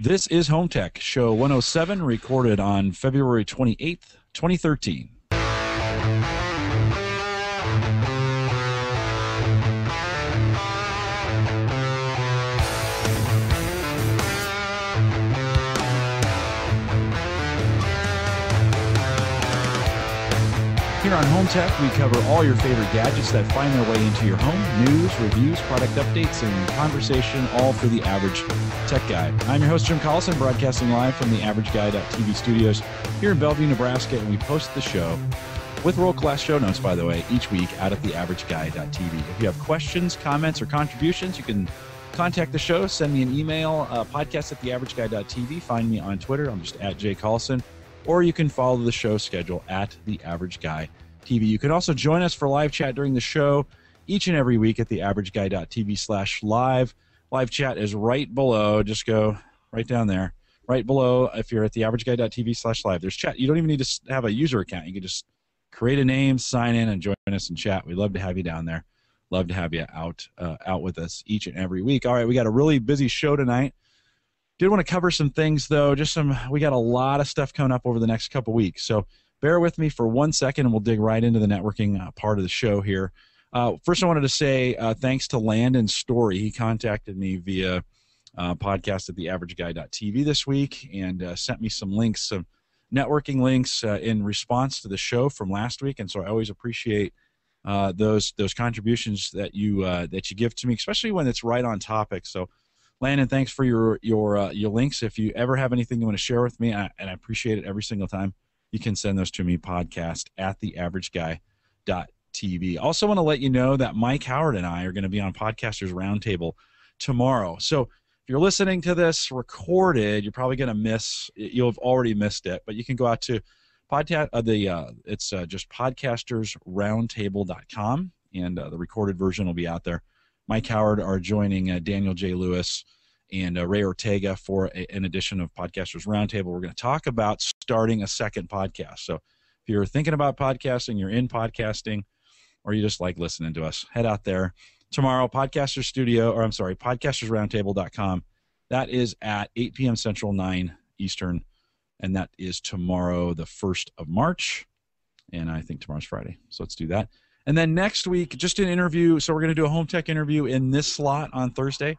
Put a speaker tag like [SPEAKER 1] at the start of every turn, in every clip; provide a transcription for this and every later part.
[SPEAKER 1] This is Home Tech, show 107, recorded on February 28th, 2013. Here on Home Tech, we cover all your favorite gadgets that find their way into your home, news, reviews, product updates, and conversation, all for the average tech guy. I'm your host, Jim Collison, broadcasting live from the AverageGuy.tv studios here in Bellevue, Nebraska, and we post the show with world-class show notes, by the way, each week out at the AverageGuy.tv. If you have questions, comments, or contributions, you can contact the show. Send me an email, podcast at the AverageGuy.tv. Find me on Twitter. I'm just at J Collison. Or you can follow the show schedule at the Average Guy TV. You can also join us for live chat during the show each and every week at the AverageGuy.tv/live. Live chat is right below. Just go right down there. Right below, if you're at the AverageGuy.tv/live, there's chat. You don't even need to have a user account. You can just create a name, sign in, and join us and chat. We'd love to have you down there. Love to have you out with us each and every week. All right, we got a really busy show tonight. Did want to cover some things, though. We got a lot of stuff coming up over the next couple weeks. So bear with me for 1 second, and we'll dig right into the networking part of the show here. First, I wanted to say thanks to Landon Story. He contacted me via podcast at the AverageGuy.tv this week and sent me some links, some networking links in response to the show from last week. And so I always appreciate those contributions that you give to me, especially when it's right on topic. So Landon, thanks for your links. If you ever have anything you want to share with me, and I appreciate it every single time, you can send those to me, podcast at theaverageguy.tv. Also want to let you know that Mike Howard and I are going to be on Podcasters Roundtable tomorrow. So if you're listening to this recorded, you're probably going to you'll have already missed it, but you can go out to it's just podcastersroundtable.com, and the recorded version will be out there. Mike Howard are joining Daniel J. Lewis and Ray Ortega for an edition of Podcasters Roundtable. We're going to talk about starting a second podcast. So if you're thinking about podcasting, you're in podcasting, or you just like listening to us, head out there tomorrow, podcastersroundtable.com. That is at 8 p.m. Central, 9 Eastern, and that is tomorrow, the 1st of March, and I think tomorrow's Friday. So let's do that. And then next week, just an interview. So we're going to do a home tech interview in this slot on Thursday.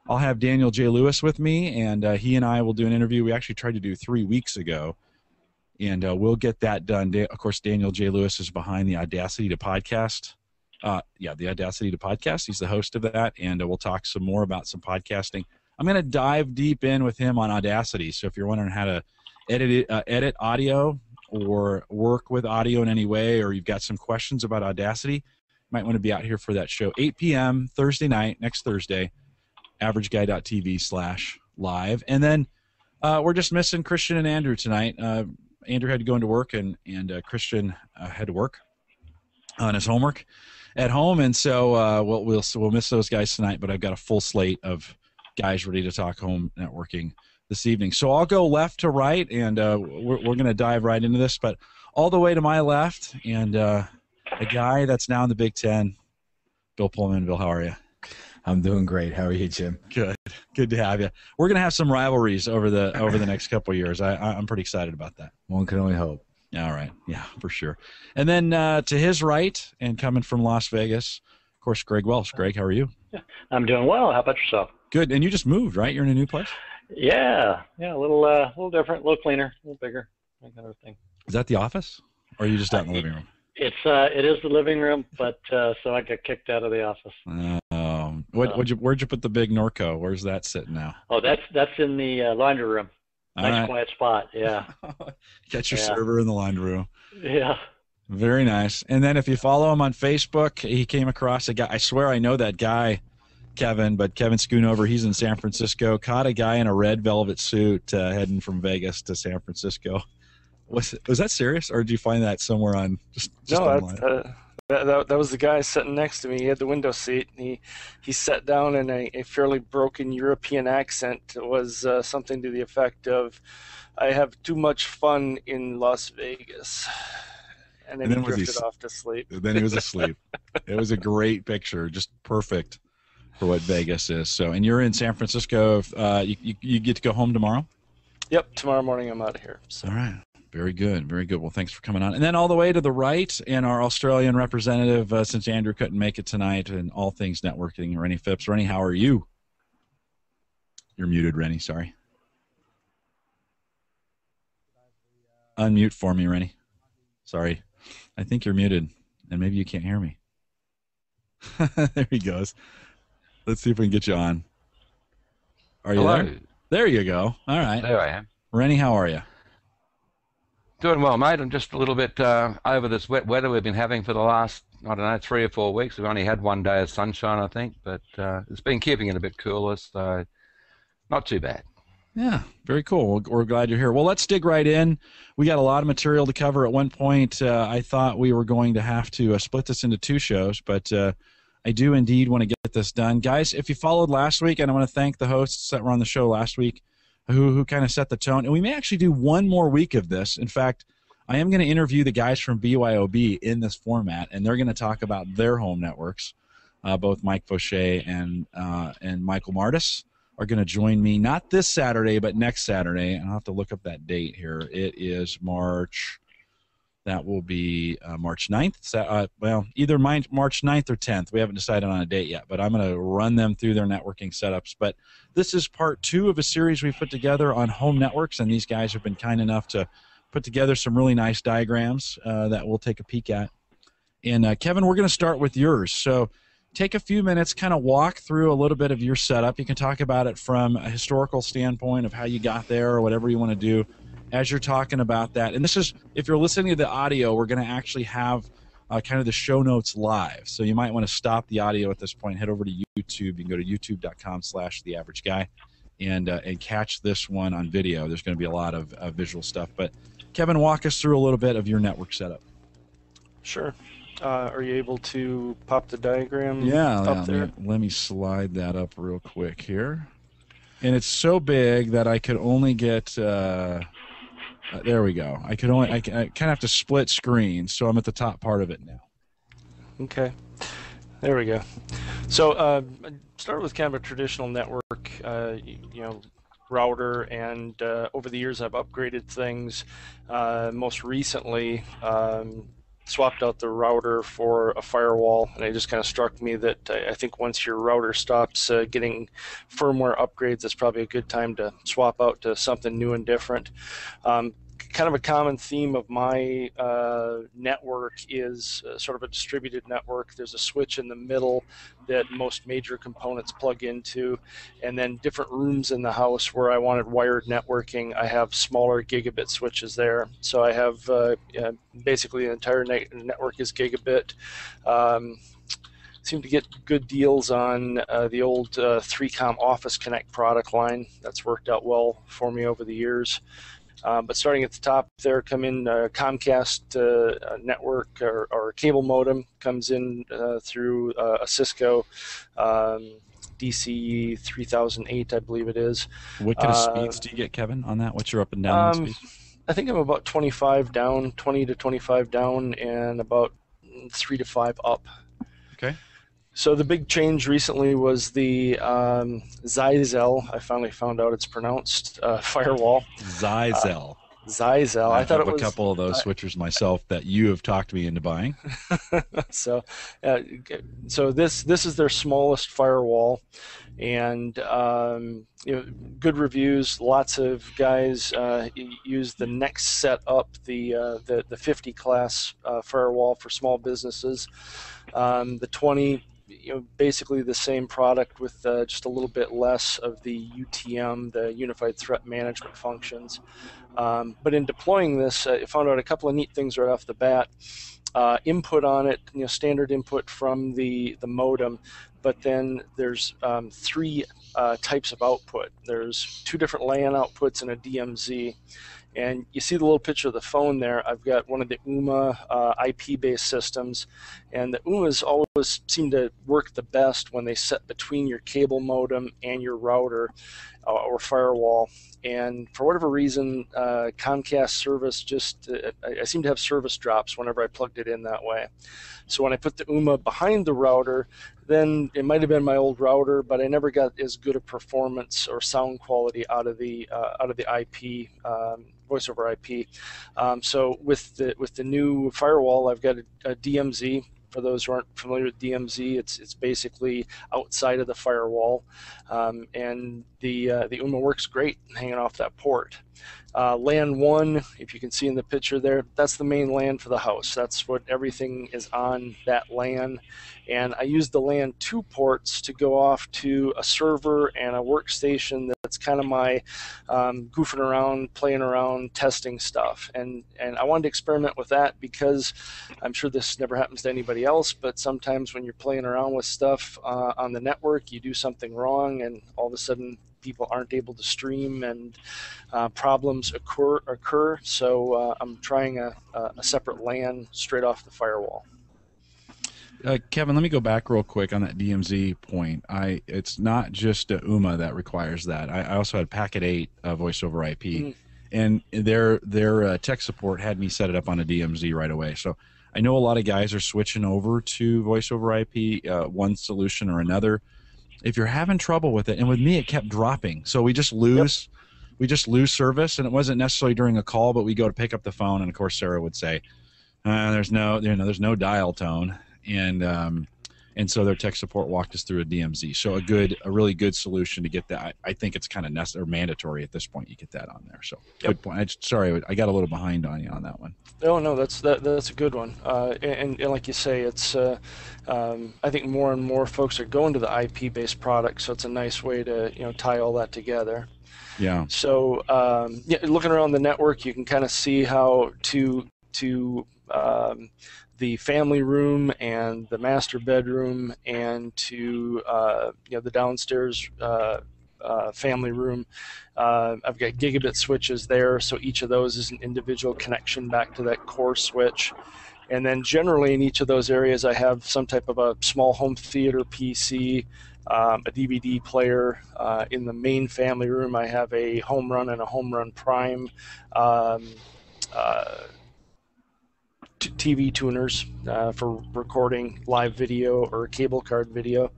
[SPEAKER 1] I'll have Daniel J. Lewis with me, and he and I will do an interview we actually tried to do 3 weeks ago, and we'll get that done. Of course, Daniel J. Lewis is behind the Audacity to Podcast. The Audacity to Podcast. He's the host of that, and we'll talk some more about some podcasting. I'm going to dive deep in with him on Audacity. So if you're wondering how to edit audio or work with audio in any way, or you've got some questions about Audacity, you might want to be out here for that show. 8 p.m. Thursday night, next Thursday, AverageGuy.tv/live. And then we're just missing Christian and Andrew tonight. Andrew had to go into work, and Christian had to work on his homework at home, and so we'll miss those guys tonight, but I've got a full slate of guys ready to talk home networking this evening. So I'll go left to right, and we're going to dive right into this. But all the way to my left, and a guy that's now in the Big Ten, Bill Paulmenn. Bill, how are you?
[SPEAKER 2] I'm doing great. How are you, Jim?
[SPEAKER 1] Good. Good to have you. We're going to have some rivalries over the next couple of years. I'm pretty excited about that.
[SPEAKER 2] One can only hope.
[SPEAKER 1] All right. Yeah, for sure. And then to his right, and coming from Las Vegas, of course, Greg Welch. Greg, how are you?
[SPEAKER 3] Yeah, I'm doing well. How about yourself?
[SPEAKER 1] Good. And you just moved, right? You're in a new place?
[SPEAKER 3] Yeah, a little different, a little cleaner, a little bigger, that kind of thing.
[SPEAKER 1] Is that the office, or are you just out in the living room?
[SPEAKER 3] It is the living room, but so I got kicked out of the office.
[SPEAKER 1] Where'd you put the big Norco? Where's that sitting now?
[SPEAKER 3] Oh, that's in the laundry room. Nice quiet spot. Yeah.
[SPEAKER 1] Got your server in the laundry room.
[SPEAKER 3] Yeah.
[SPEAKER 1] Very nice. And then if you follow him on Facebook, he came across a guy. I swear I know that guy, Kevin Schoonover. He's in San Francisco. Caught a guy in a red velvet suit heading from Vegas to San Francisco. Was that serious, or did you find that somewhere on just online?
[SPEAKER 4] That was the guy sitting next to me. He had the window seat, and he sat down in a fairly broken European accent. It was something to the effect of, "I have too much fun in Las Vegas." And then he drifted off to sleep.
[SPEAKER 1] Then he was asleep. It was a great picture, just perfect. for what Vegas is. So, and you're in San Francisco. You get to go home tomorrow?
[SPEAKER 4] Yep, tomorrow morning I'm out of here. So.
[SPEAKER 1] All right. Very good. Very good. Well, thanks for coming on. And then all the way to the right, and our Australian representative, since Andrew couldn't make it tonight, and all things networking, Renny Phipps. Renny, how are you? You're muted, Renny. Sorry. Unmute for me, Renny. Sorry. I think you're muted, and maybe you can't hear me. There he goes. Let's see if we can get you on. Are you
[SPEAKER 5] Hello.
[SPEAKER 1] there? There you go. All right.
[SPEAKER 5] There I am.
[SPEAKER 1] Renny, how are you?
[SPEAKER 5] Doing well, mate. I'm just a little bit over this wet weather we've been having for the last, I don't know, 3 or 4 weeks. We've only had 1 day of sunshine, I think, but it's been keeping it a bit cooler, so not too bad.
[SPEAKER 1] Yeah, very cool. We're glad you're here. Well, let's dig right in. We got a lot of material to cover. At one point, I thought we were going to have to split this into 2 shows, but I do indeed want to get this done. Guys, if you followed last week, and I want to thank the hosts that were on the show last week who kind of set the tone. And we may actually do 1 more week of this. In fact, I am going to interview the guys from BYOB in this format, and they're going to talk about their home networks. Both Mike Fauché and Michael Martis are going to join me, not this Saturday, but next Saturday. And I'll have to look up that date here. It is March, that will be March 9th. Well, either March 9th or 10th. We haven't decided on a date yet, but I'm going to run them through their networking setups. But this is part 2 of a series we put together on home networks, and these guys have been kind enough to put together some really nice diagrams that we'll take a peek at. And Kevin, we're going to start with yours. So take a few minutes, kind of walk through a little bit of your setup. You can talk about it from a historical standpoint of how you got there or whatever you want to do as you're talking about that. And this is, if you're listening to the audio, we're going to actually have kind of the show notes live. So you might want to stop the audio at this point, head over to YouTube. You can go to youtube.com/theaverageguy and catch this one on video. There's going to be a lot of visual stuff. But Kevin, walk us through a little bit of your network setup.
[SPEAKER 4] Sure. Are you able to pop the diagram
[SPEAKER 1] up
[SPEAKER 4] there?
[SPEAKER 1] Let me slide that up real quick here. And it's so big that I could only get, there we go. I kind of have to split screen, so I'm at the top part of it now.
[SPEAKER 4] Okay. There we go. So start with kind of a traditional network, router, and over the years I've upgraded things. Most recently, swapped out the router for a firewall, and it just kind of struck me that I think once your router stops getting firmware upgrades, it's probably a good time to swap out to something new and different. Kind of a common theme of my network is sort of a distributed network. There's a switch in the middle that most major components plug into, and then different rooms in the house where I wanted wired networking, I have smaller gigabit switches there. So I have basically the entire network is gigabit. Seem to get good deals on the old 3Com Office Connect product line. That's worked out well for me over the years. But starting at the top there, come in Comcast network or cable modem, comes in through a Cisco DC 3008, I believe it is.
[SPEAKER 1] What kind of speeds do you get, Kevin, on that? What's your up and down speed?
[SPEAKER 4] I think I'm about 25 down, 20 to 25 down, and about 3 to 5 up.
[SPEAKER 1] Okay.
[SPEAKER 4] So the big change recently was the ZyXel. I finally found out it's pronounced firewall.
[SPEAKER 1] ZyXel.
[SPEAKER 4] ZyXel. I thought it was
[SPEAKER 1] a couple of those switchers myself that you have talked me into buying.
[SPEAKER 4] So this is their smallest firewall, and good reviews. Lots of guys use the next set up, the 50 class firewall for small businesses. The 20. Basically the same product with just a little bit less of the UTM, the Unified Threat Management functions. But in deploying this, I found out a couple of neat things right off the bat. Input on it, standard input from the modem, but then there's 3 types of output. There's 2 different LAN outputs and a DMZ. And you see the little picture of the phone there. I've got one of the UMA IP-based systems, and the UMAs always seem to work the best when they sit between your cable modem and your router or firewall. And for whatever reason, Comcast service just, I seem to have service drops whenever I plugged it in that way. So when I put the UMA behind the router, then it might have been my old router, but I never got as good a performance or sound quality out of the IP, voice over IP. So with the new firewall, I've got a DMZ. For those who aren't familiar with DMZ, it's basically outside of the firewall, and the UMA works great hanging off that port. LAN 1, if you can see in the picture there, that's the main LAN for the house. That's what everything is on that LAN. And I use the LAN 2 ports to go off to a server and a workstation that's kind of my goofing around, playing around, testing stuff. And I wanted to experiment with that because I'm sure this never happens to anybody else, but sometimes when you're playing around with stuff on the network, you do something wrong and all of a sudden people aren't able to stream and problems occur. So I'm trying a separate LAN straight off the firewall.
[SPEAKER 1] Kevin, let me go back real quick on that DMZ point. It's not just UMA that requires that. I also had Packet 8 voice over IP, and their tech support had me set it up on a DMZ right away. So I know a lot of guys are switching over to voice over IP, one solution or another. If you're having trouble with it, and with me it kept dropping, so we just lose service, and it wasn't necessarily during a call, but we go to pick up the phone, and of course Sarah would say, "There's no dial tone." And so their tech support walked us through a DMZ. So a really good solution to get that. I think it's kind of necessary or mandatory at this point. You get that on there. So good point. Sorry, I got a little behind on you on that one.
[SPEAKER 4] Oh no, that's a good one. And like you say, it's I think more and more folks are going to the IP-based products. So it's a nice way to tie all that together.
[SPEAKER 1] Yeah.
[SPEAKER 4] So looking around the network, you can kind of see how to the family room and the master bedroom and to the downstairs family room. I've got gigabit switches there, so each of those is an individual connection back to that core switch. And then generally in each of those areas I have some type of a small home theater PC, a DVD player. In the main family room I have a home run and a home run prime. TV tuners for recording live video or cable card video.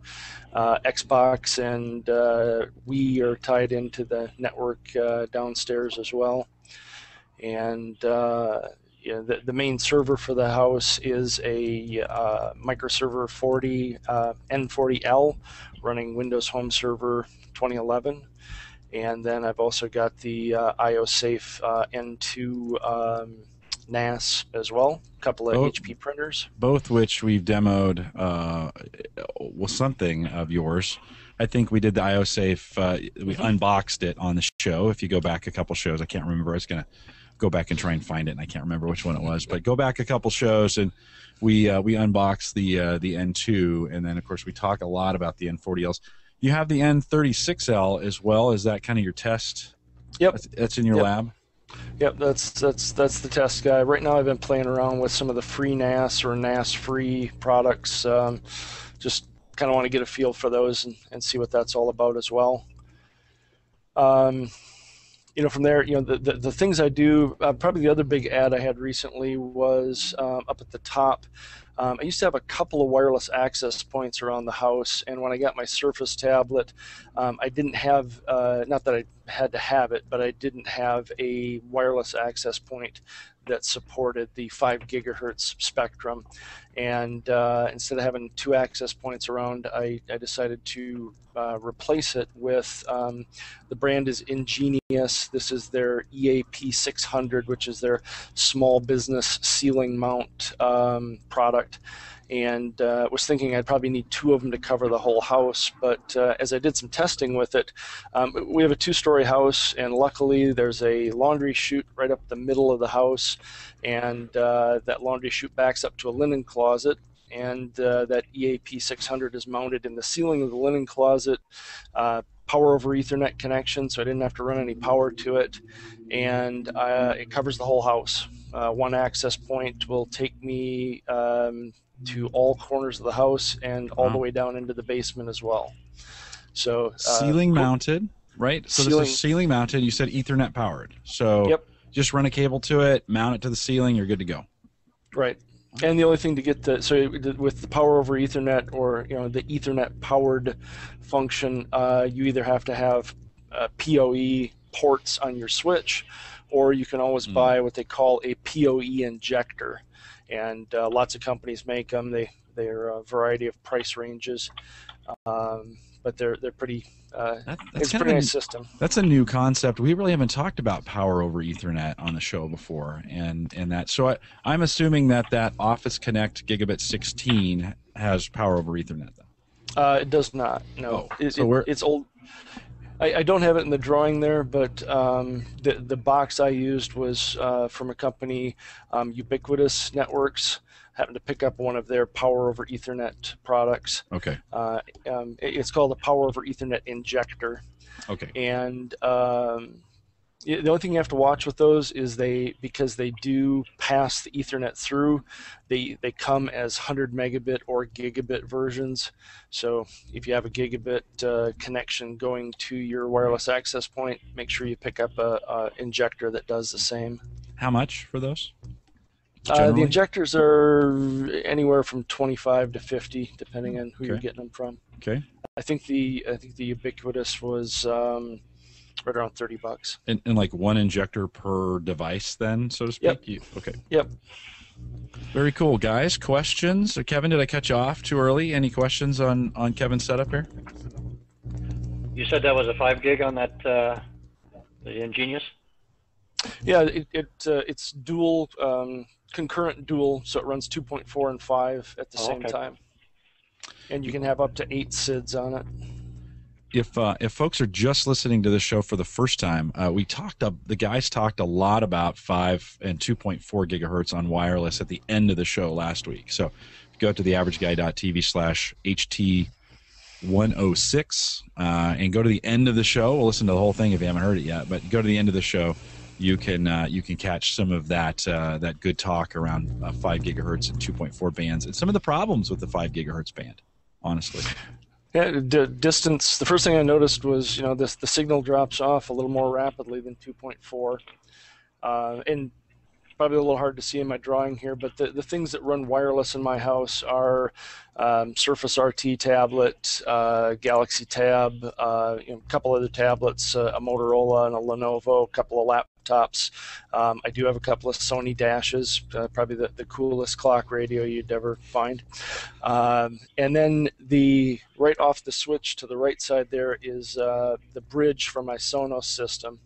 [SPEAKER 4] Xbox and Wii are tied into the network downstairs as well. And the main server for the house is a microserver 40 N40L running Windows Home Server 2011. And then I've also got the IOSafe N2 NAS as well, a couple of HP printers.
[SPEAKER 1] Both which we've demoed something of yours. I think we did the IOSafe, we unboxed it on the show. If you go back a couple shows, I can't remember. I was going to go back and try and find it, and I can't remember which one it was. But go back a couple shows, and we unboxed the N2, and then, of course, we talk a lot about the N40Ls. You have the N36L as well. Is that kind of your test?
[SPEAKER 4] Yep.
[SPEAKER 1] That's in your lab?
[SPEAKER 4] Yep, that's the test guy. Right now I've been playing around with some of the free NAS or NAS-free products. Just kind of want to get a feel for those and see what that's all about as well. From there, the things I do, probably the other big ad I had recently was up at the top. I used to have a couple of wireless access points around the house, and when I got my Surface tablet, I didn't have, not that I had to have it, but I didn't have a wireless access point that supported the 5 gigahertz spectrum. And instead of having 2 access points around, I decided to replace it with, the brand is ENGenious. This is their EAP600, which is their small business ceiling mount product. And was thinking I'd probably need 2 of them to cover the whole house, but as I did some testing with it, we have a 2-story house, and luckily there's a laundry chute right up the middle of the house, and that laundry chute backs up to a linen closet, and that EAP600 is mounted in the ceiling of the linen closet, power over Ethernet connection, so I didn't have to run any power to it, and it covers the whole house. One access point will take me to all corners of the house and all the way down into the basement as well. So
[SPEAKER 1] ceiling mounted, right? So this is ceiling mounted. You said Ethernet powered. So just run a cable to it, mount it to the ceiling, you're good to go.
[SPEAKER 4] Right. And the only thing to get with the power over Ethernet, or the Ethernet powered function, you either have to have PoE ports on your switch, or you can always buy what they call a PoE injector, and lots of companies make them. They're a variety of price ranges, but they're pretty. It's a pretty nice system.
[SPEAKER 1] That's a new concept. We really haven't talked about power over Ethernet on the show before, and that. So I'm assuming that Office Connect Gigabit 16 has power over Ethernet, though.
[SPEAKER 4] It does not. No,
[SPEAKER 1] so
[SPEAKER 4] it's old. I don't have it in the drawing there, but the box I used was from a company, Ubiquitous Networks. Happened to pick up one of their power over Ethernet products.
[SPEAKER 1] Okay.
[SPEAKER 4] It's called a power over Ethernet injector.
[SPEAKER 1] Okay.
[SPEAKER 4] And the only thing you have to watch with those is because they do pass the Ethernet through, they come as 100 megabit or gigabit versions. So if you have a gigabit connection going to your wireless access point, make sure you pick up a injector that does the same.
[SPEAKER 1] How much for those?
[SPEAKER 4] The injectors are anywhere from 25 to 50, depending on who you're getting them from.
[SPEAKER 1] Okay.
[SPEAKER 4] I think the Ubiquitous was right around $30.
[SPEAKER 1] And like one injector per device, then, so to speak.
[SPEAKER 4] Yep.
[SPEAKER 1] Okay.
[SPEAKER 4] Yep.
[SPEAKER 1] Very cool, guys. Questions? Kevin, did I cut you off too early? Any questions on Kevin's setup here?
[SPEAKER 3] You said that was a 5 gig on that the ENGenious?
[SPEAKER 4] Yeah, it's dual. Concurrent dual, so it runs 2.4 and 5 at the same time, and you can have up to 8 SIDs on it.
[SPEAKER 1] If folks are just listening to the show for the first time, the guys talked a lot about 5 and 2.4 gigahertz on wireless at the end of the show last week. So go to theaverageguy.tv/HT107 and go to the end of the show. We'll listen to the whole thing if you haven't heard it yet, but go to the end of the show. You can catch some of that good talk around 5 gigahertz and 2.4 bands and some of the problems with the 5 gigahertz band, honestly.
[SPEAKER 4] Yeah, the distance. The first thing I noticed was the signal drops off a little more rapidly than 2.4, and probably a little hard to see in my drawing here. But the things that run wireless in my house are Surface RT tablet, Galaxy Tab, a couple other tablets, a Motorola and a Lenovo, a couple of laptops. I do have a couple of Sony dashes, probably the coolest clock radio you'd ever find. And then right off the switch to the right side there is the bridge for my Sonos system.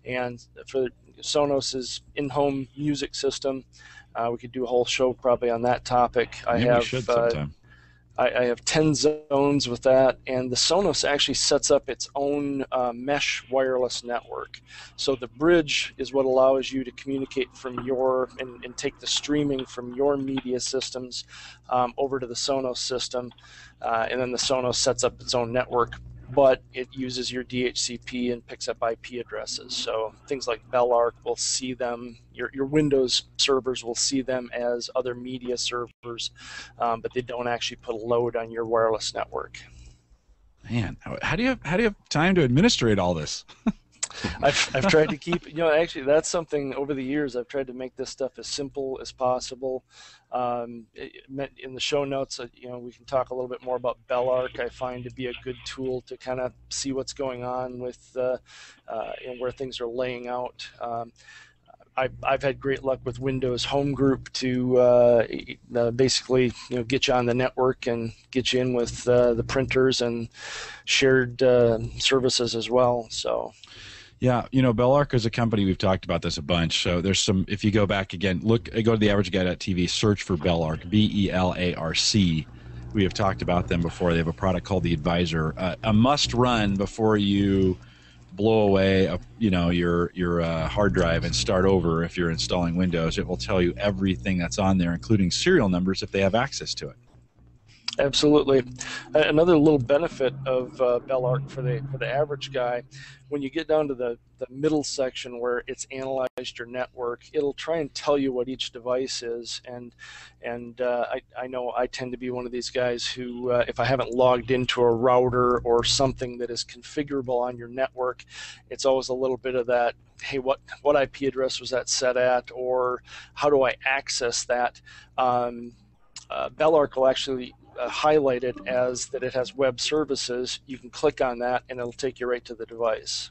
[SPEAKER 4] And for Sonos's in-home music system, we could do a whole show probably on that topic.
[SPEAKER 1] We should sometime.
[SPEAKER 4] I have 10 zones with that, and the Sonos actually sets up its own mesh wireless network. So the bridge is what allows you to communicate from and take the streaming from your media systems over to the Sonos system, and then the Sonos sets up its own network, but it uses your DHCP and picks up IP addresses. So things like Belarc will see them, your Windows servers will see them as other media servers, but they don't actually put a load on your wireless network.
[SPEAKER 1] Man, how do you have time to administrate all this?
[SPEAKER 4] I've tried to keep, actually that's something over the years I've tried to make this stuff as simple as possible. In the show notes, we can talk a little bit more about Belarc. I find to be a good tool to kind of see what's going on with where things are laying out. I've had great luck with Windows Homegroup to basically get you on the network and get you in with the printers and shared services as well. So.
[SPEAKER 1] Yeah, Belarc is a company, we've talked about this a bunch. So there's some, if you go back again, go to theaverageguy.tv, search for Belarc, BELARC. We have talked about them before. They have a product called the Advisor, a must-run before you blow away your hard drive and start over. If you're installing Windows, it will tell you everything that's on there, including serial numbers if they have access to it.
[SPEAKER 4] Absolutely. Another little benefit of Belarc for the average guy, when you get down to the middle section where it's analyzed your network, it'll try and tell you what each device is. And I know I tend to be one of these guys who, if I haven't logged into a router or something that is configurable on your network, it's always a little bit of that, hey, what IP address was that set at, or how do I access that? Belarc will actually highlight it as that it has web services. You can click on that and it'll take you right to the device.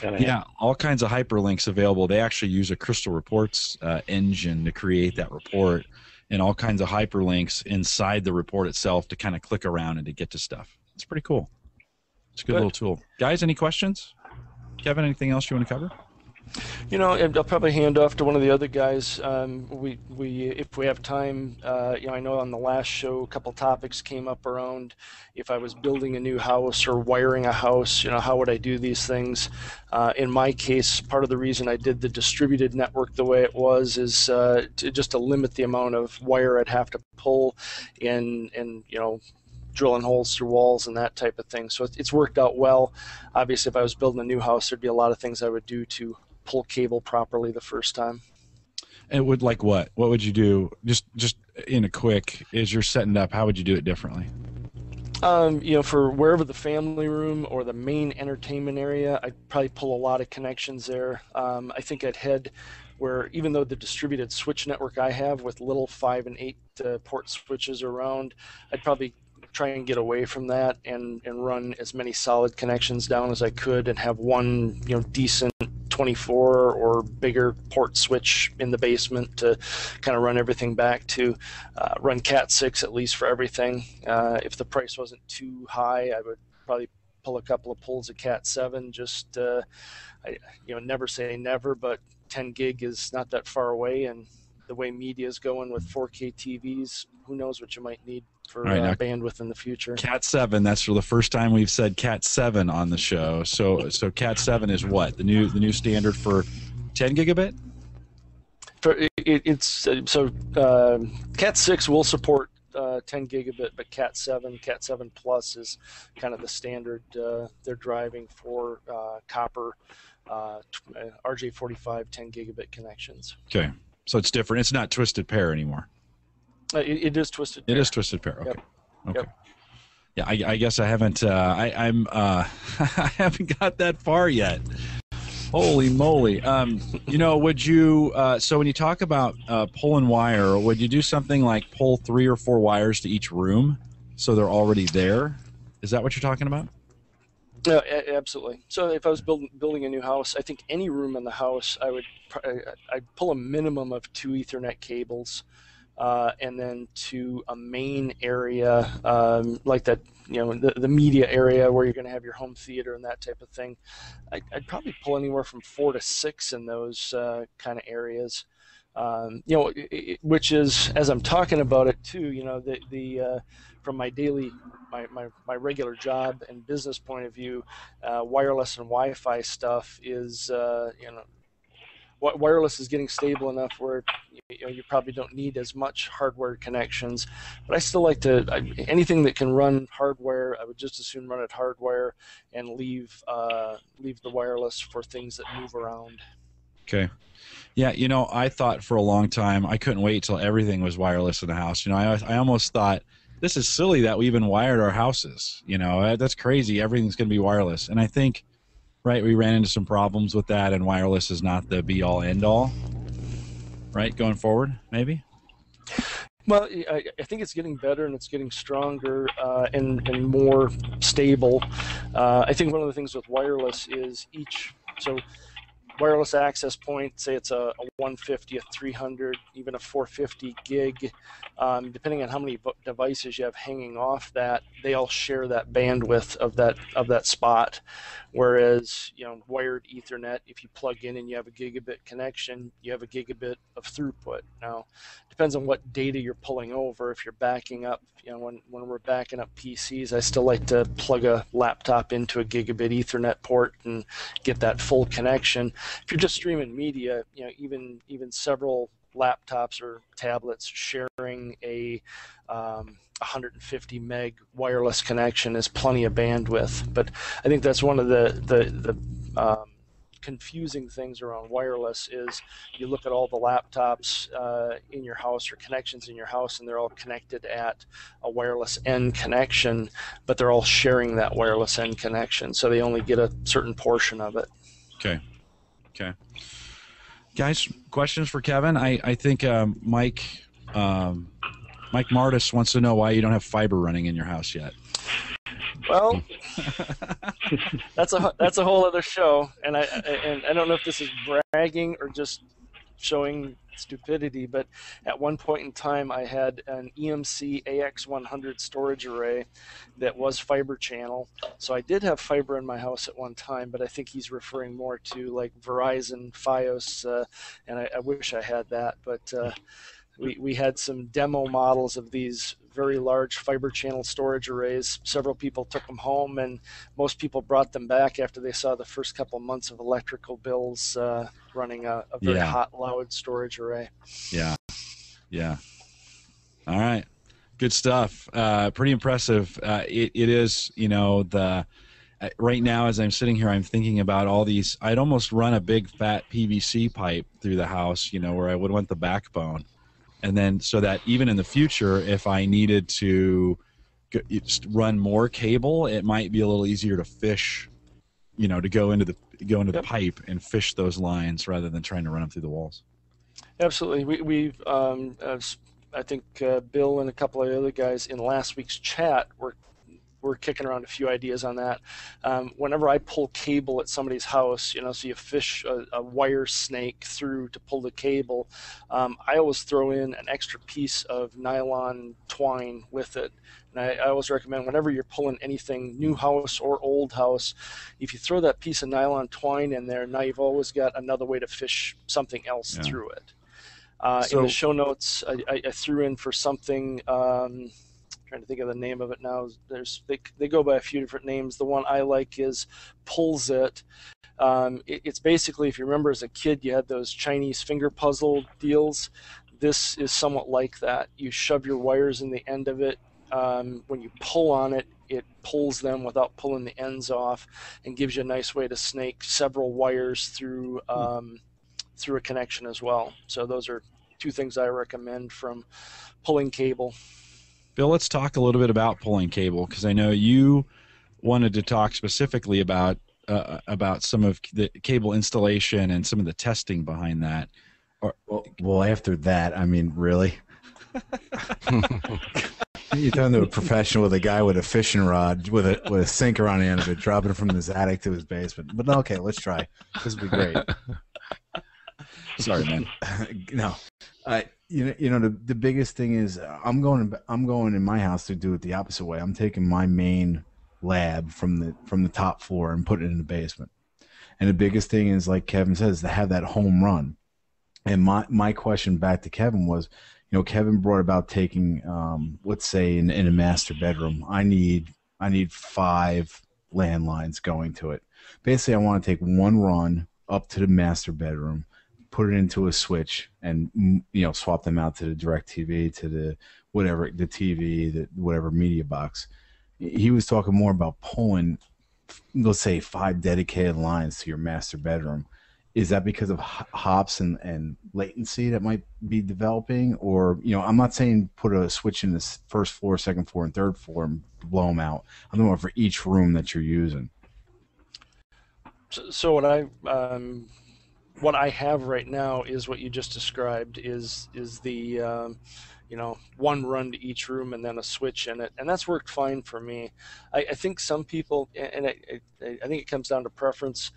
[SPEAKER 1] Yeah, all kinds of hyperlinks available. They actually use a Crystal Reports engine to create that report, and all kinds of hyperlinks inside the report itself to kind of click around and to get to stuff. It's pretty cool. It's a good little tool. Guys, any questions? Kevin, anything else you want to cover?
[SPEAKER 4] You know, I'll probably hand off to one of the other guys. If we have time, you know, I know on the last show a couple topics came up around if I was building a new house or wiring a house, you know, how would I do these things? In my case, part of the reason I did the distributed network the way it was is just to limit the amount of wire I'd have to pull and you know, drilling holes through walls and that type of thing. So it's worked out well. Obviously, if I was building a new house, there'd be a lot of things I would do to pull cable properly the first time.
[SPEAKER 1] It would, like what? What would you do? Just in a quick, as you're setting up, how would you do it differently?
[SPEAKER 4] You know, for wherever the family room or the main entertainment area, I'd probably pull a lot of connections there. I think I'd head where, even though the distributed switch network I have with little 5 and 8 port switches around, I'd probably try and get away from that and run as many solid connections down as I could and have one, you know, decent 24 or bigger port switch in the basement to kind of run everything back to. Run Cat 6 at least for everything. If the price wasn't too high, I would probably pull a couple of pulls of Cat 7. Just you know, never say never, but 10 gig is not that far away, and the way media is going with 4K TVs, who knows what you might need for bandwidth in the future. Cat
[SPEAKER 1] 7, that's for the first time we've said Cat 7 on the show. So Cat 7 is what? The new standard for 10 gigabit?
[SPEAKER 4] Cat 6 will support 10 gigabit, but Cat 7 Plus is kind of the standard they're driving for copper RJ45 10 gigabit connections.
[SPEAKER 1] Okay. So it's different. It's not twisted pair anymore.
[SPEAKER 4] It is twisted pair.
[SPEAKER 1] It is twisted pair. Okay.
[SPEAKER 4] Yep.
[SPEAKER 1] Okay.
[SPEAKER 4] Yep.
[SPEAKER 1] Yeah, I guess I haven't. I haven't got that far yet. Holy moly! You know, would you? So when you talk about pulling wire, would you do something like pull 3 or 4 wires to each room, so they're already there? Is that what you're talking about?
[SPEAKER 4] No, absolutely. So if I was building a new house, I think any room in the house, I'd pull a minimum of 2 Ethernet cables, and then to a main area like that, you know, the media area where you're going to have your home theater and that type of thing. I'd probably pull anywhere from 4 to 6 in those kind of areas. You know, which is, as I'm talking about it too, you know, the from my daily, my regular job and business point of view, wireless and Wi-Fi stuff is, you know, wireless is getting stable enough where you know, you probably don't need as much hardware connections, but I still like to anything that can run hardware. I would just as soon run it hardware and leave the wireless for things that move around.
[SPEAKER 1] Okay. Yeah, you know, I thought for a long time I couldn't wait till everything was wireless in the house. You know, I almost thought this is silly that we even wired our houses. You know, that's crazy. Everything's going to be wireless, and I think, right, we ran into some problems with that, and wireless is not the be-all, end-all, right, going forward, maybe?
[SPEAKER 4] Well, I think it's getting better and it's getting stronger and more stable. I think one of the things with wireless is so wireless access point, say it's a 150, a 300, even a 450 gig, depending on how many devices you have hanging off that, they all share that bandwidth of that spot. Whereas, you know, wired Ethernet, if you plug in and you have a gigabit connection, you have a gigabit of throughput. Now, depends on what data you're pulling over. If you're backing up, you know, when we're backing up PCs, I still like to plug a laptop into a gigabit Ethernet port and get that full connection. If you're just streaming media, you know, even several laptops or tablets sharing sharing a 150 meg wireless connection is plenty of bandwidth. But I think that's one of the confusing things around wireless is you look at all the laptops in your house or connections in your house, and they're all connected at a wireless end connection, but they're all sharing that wireless end connection, so they only get a certain portion of it.
[SPEAKER 1] Okay. Okay. Guys, questions for Kevin? I think Mike Martis wants to know why you don't have fiber running in your house yet.
[SPEAKER 4] Well, that's a whole other show, and I don't know if this is bragging or just showing stupidity, but at one point in time I had an EMC AX100 storage array that was fiber channel, so I did have fiber in my house at one time, but I think he's referring more to like Verizon Fios, and I wish I had that, but we had some demo models of these very large fiber channel storage arrays. Several people took them home, and most people brought them back after they saw the first couple of months of electrical bills running a very hot, loud storage array.
[SPEAKER 1] Yeah. Yeah. All right. Good stuff. Pretty impressive. It is, you know, right now as I'm sitting here, I'm thinking about all these. I'd almost run a big fat PVC pipe through the house, you know, where I would want the backbone. And then so that even in the future, if I needed to run more cable, it might be a little easier to fish, you know, to go into the pipe and fish those lines rather than trying to run them through the walls.
[SPEAKER 4] Absolutely. We've I think Bill and a couple of other guys in last week's chat we're kicking around a few ideas on that. Whenever I pull cable at somebody's house, you know, so you fish a wire snake through to pull the cable, I always throw in an extra piece of nylon twine with it. And I always recommend whenever you're pulling anything, new house or old house, if you throw that piece of nylon twine in there, now you've always got another way to fish something else through it. In the show notes, I threw in for something, trying to think of the name of it now. They go by a few different names. The one I like is Pulls It. It's basically, if you remember as a kid, you had those Chinese finger puzzle deals. This is somewhat like that. You shove your wires in the end of it. When you pull on it, it pulls them without pulling the ends off, and gives you a nice way to snake several wires through a connection as well. So those are two things I recommend from pulling cable.
[SPEAKER 1] Bill, let's talk a little bit about pulling cable, because I know you wanted to talk specifically about some of the cable installation and some of the testing behind that.
[SPEAKER 2] Well, after that, I mean, really? You're talking to a professional with a guy with a fishing rod with a sinker on the end of it, dropping it from his attic to his basement. But okay, let's try. This will be great.
[SPEAKER 1] Sorry, man.
[SPEAKER 2] No. You know the biggest thing is I'm going in my house to do it the opposite way. I'm taking my main lab from the top floor and putting it in the basement. And the biggest thing is, like Kevin says, to have that home run. And my question back to Kevin was, you know, Kevin brought about taking let's say in a master bedroom, I need 5 landlines going to it. Basically, I want to take one run up to the master bedroom, put it into a switch, and, you know, swap them out to the DirecTV, to the whatever, the TV, the whatever media box. He was talking more about pulling, let's say, 5 dedicated lines to your master bedroom. Is that because of hops and latency that might be developing? Or, you know, I'm not saying put a switch in the first floor, second floor, and third floor and blow them out. I'm talking about for each room that you're using.
[SPEAKER 4] So what I have right now is what you just described, is the you know, one run to each room and then a switch in it, and that's worked fine for me. I think some people, and I think it comes down to preference.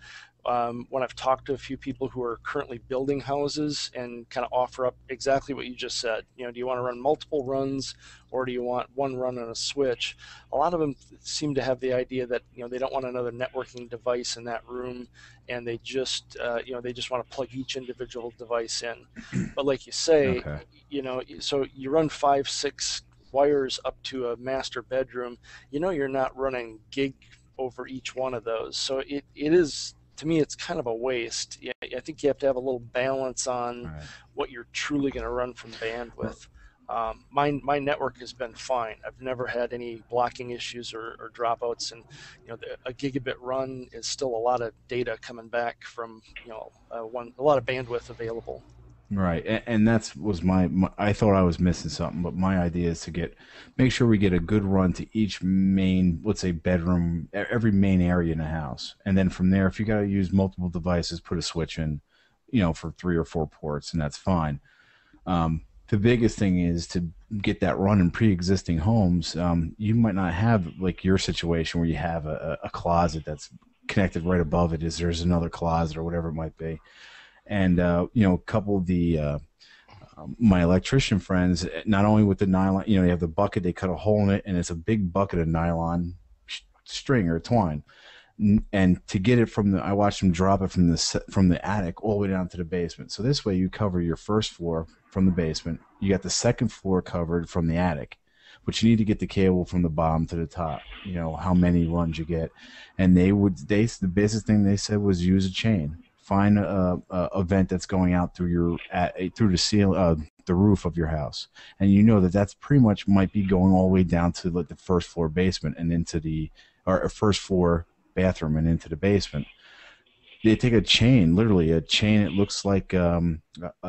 [SPEAKER 4] When I've talked to a few people who are currently building houses and kind of offer up exactly what you just said, you know, do you want to run multiple runs, or do you want one run and a switch? A lot of them seem to have the idea that, you know, they don't want another networking device in that room, and they just you know, they just want to plug each individual device in. But like you say,
[SPEAKER 2] Okay.
[SPEAKER 4] you know, so you run 5, 6 wires up to a master bedroom, you know, you're not running gig over each one of those. So it is, to me, it's kind of a waste. Yeah, I think you have to have a little balance on what you're truly going to run from bandwidth. My network has been fine. I've never had any blocking issues or dropouts, and a gigabit run is still a lot of data coming back from a lot of bandwidth available.
[SPEAKER 2] Right, and that's was my I thought I was missing something, but my idea is to make sure we get a good run to each main, let's say bedroom, every main area in the house, and then from there, if you got to use multiple devices, put a switch in, for 3 or 4 ports, and that's fine. The biggest thing is to get that run in pre-existing homes. You might not have like your situation where you have a closet that's connected right above it. There's another closet or whatever it might be. And a couple of the my electrician friends, not only with the nylon, you have the bucket, they cut a hole in it, and it's a big bucket of nylon string or twine. And to get it I watched them drop it from the attic all the way down to the basement. So this way, you cover your first floor from the basement. You got the second floor covered from the attic, but you need to get the cable from the bottom to the top. How many runs you get, and the business thing they said was use a chain. Find a vent that's going out through through the ceiling, the roof of your house, and that's pretty much might be going all the way down to like the first floor basement and into or first floor bathroom and into the basement. They take a chain, literally a chain. It looks like a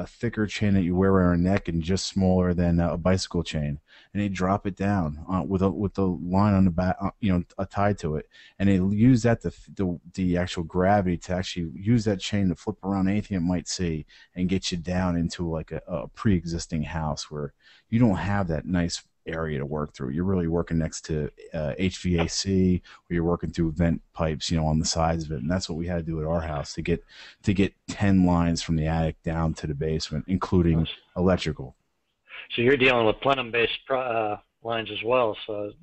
[SPEAKER 2] thicker chain that you wear around your neck and just smaller than a bicycle chain. And they drop it down with the line on the back, tied to it. And they use that the actual gravity to actually use that chain to flip around anything it might see and get you down into like a pre-existing house where you don't have that nice area to work through. You're really working next to HVAC, or you're working through vent pipes, on the sides of it. And that's what we had to do at our house to get 10 lines from the attic down to the basement, including electrical.
[SPEAKER 3] So you're dealing with plenum-based lines as well, so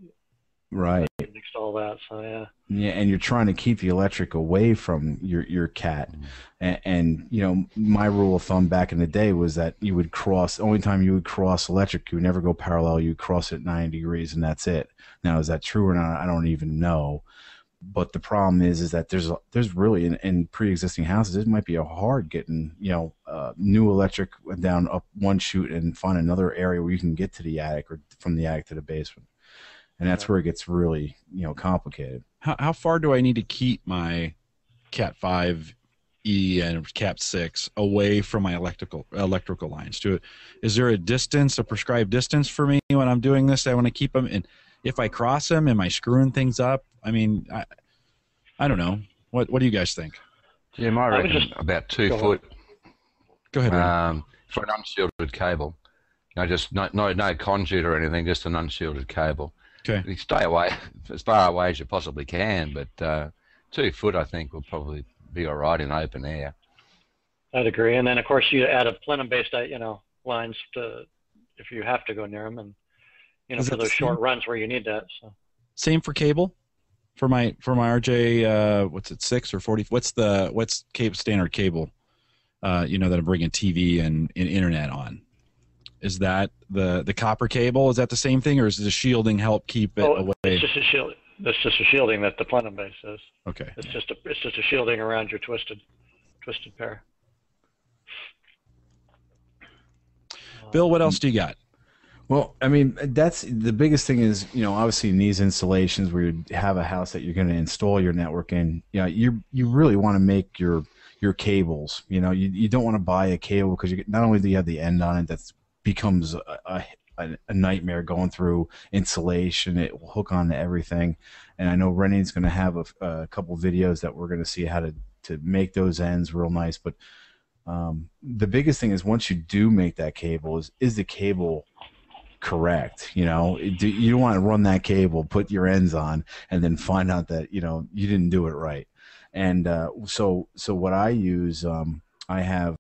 [SPEAKER 2] right.
[SPEAKER 3] Mixed all that, so yeah.
[SPEAKER 2] Yeah, and you're trying to keep the electric away from your cat. And my rule of thumb back in the day was that you would cross. The only time you would cross electric, you would never go parallel. You would cross it 90 degrees, and that's it. Now, is that true or not? I don't even know. But the problem is that there's really in pre-existing houses, it might be hard getting new electric down up one chute and find another area where you can get to the attic or from the attic to the basement, and that's where it gets really complicated.
[SPEAKER 1] How far do I need to keep my Cat 5e and Cat 6 away from my electrical lines? Is there a prescribed distance for me when I'm doing this? I want to keep them in. If I cross them, am I screwing things up? I mean, I don't know. What do you guys think?
[SPEAKER 5] Jim, I reckon about 2 foot.
[SPEAKER 1] Go ahead.
[SPEAKER 5] For an unshielded cable. Just no conduit or anything, just an unshielded cable.
[SPEAKER 1] Okay.
[SPEAKER 5] You stay away as far away as you possibly can, but 2 foot I think will probably be all right in open air.
[SPEAKER 3] I'd agree. And then of course you add a plenum-based lines if you have to go near them, and for those short runs where you need that. So.
[SPEAKER 1] Same for cable, for my RJ. What's it, 6 or 40? What's standard cable? That I'm bringing TV and internet on. Is that the copper cable? Is that the same thing, or does the shielding help keep it away?
[SPEAKER 3] It's just a shield. That's just a shielding that the plenum base is.
[SPEAKER 1] Okay.
[SPEAKER 3] It's just a shielding around your twisted pair.
[SPEAKER 1] Bill, what else do you got?
[SPEAKER 2] Well, I mean, that's the biggest thing is, obviously in these installations where you have a house that you're going to install your network in, you really want to make your cables, you don't want to buy a cable because not only do you have the end on it that becomes a nightmare going through insulation, it will hook onto everything. And I know Rennie's going to have a couple videos that we're going to see how to make those ends real nice. But the biggest thing is once you do make that cable is the cable correct? You don't want to run that cable, put your ends on, and then find out that you didn't do it right. And so what I use, I have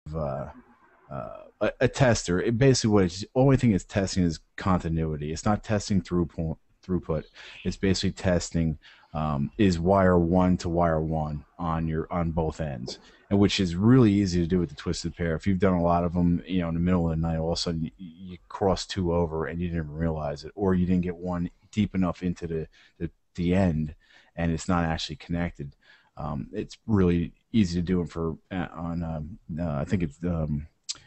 [SPEAKER 2] a tester. It basically only thing it's testing is continuity. It's not testing throughput. It's basically testing is wire 1 to wire 1 on both ends, and which is really easy to do with the twisted pair. If you've done a lot of them, in the middle of the night, all of a sudden you cross 2 over and you didn't realize it, or you didn't get one deep enough into the end, and it's not actually connected. It's really easy to do them I think it's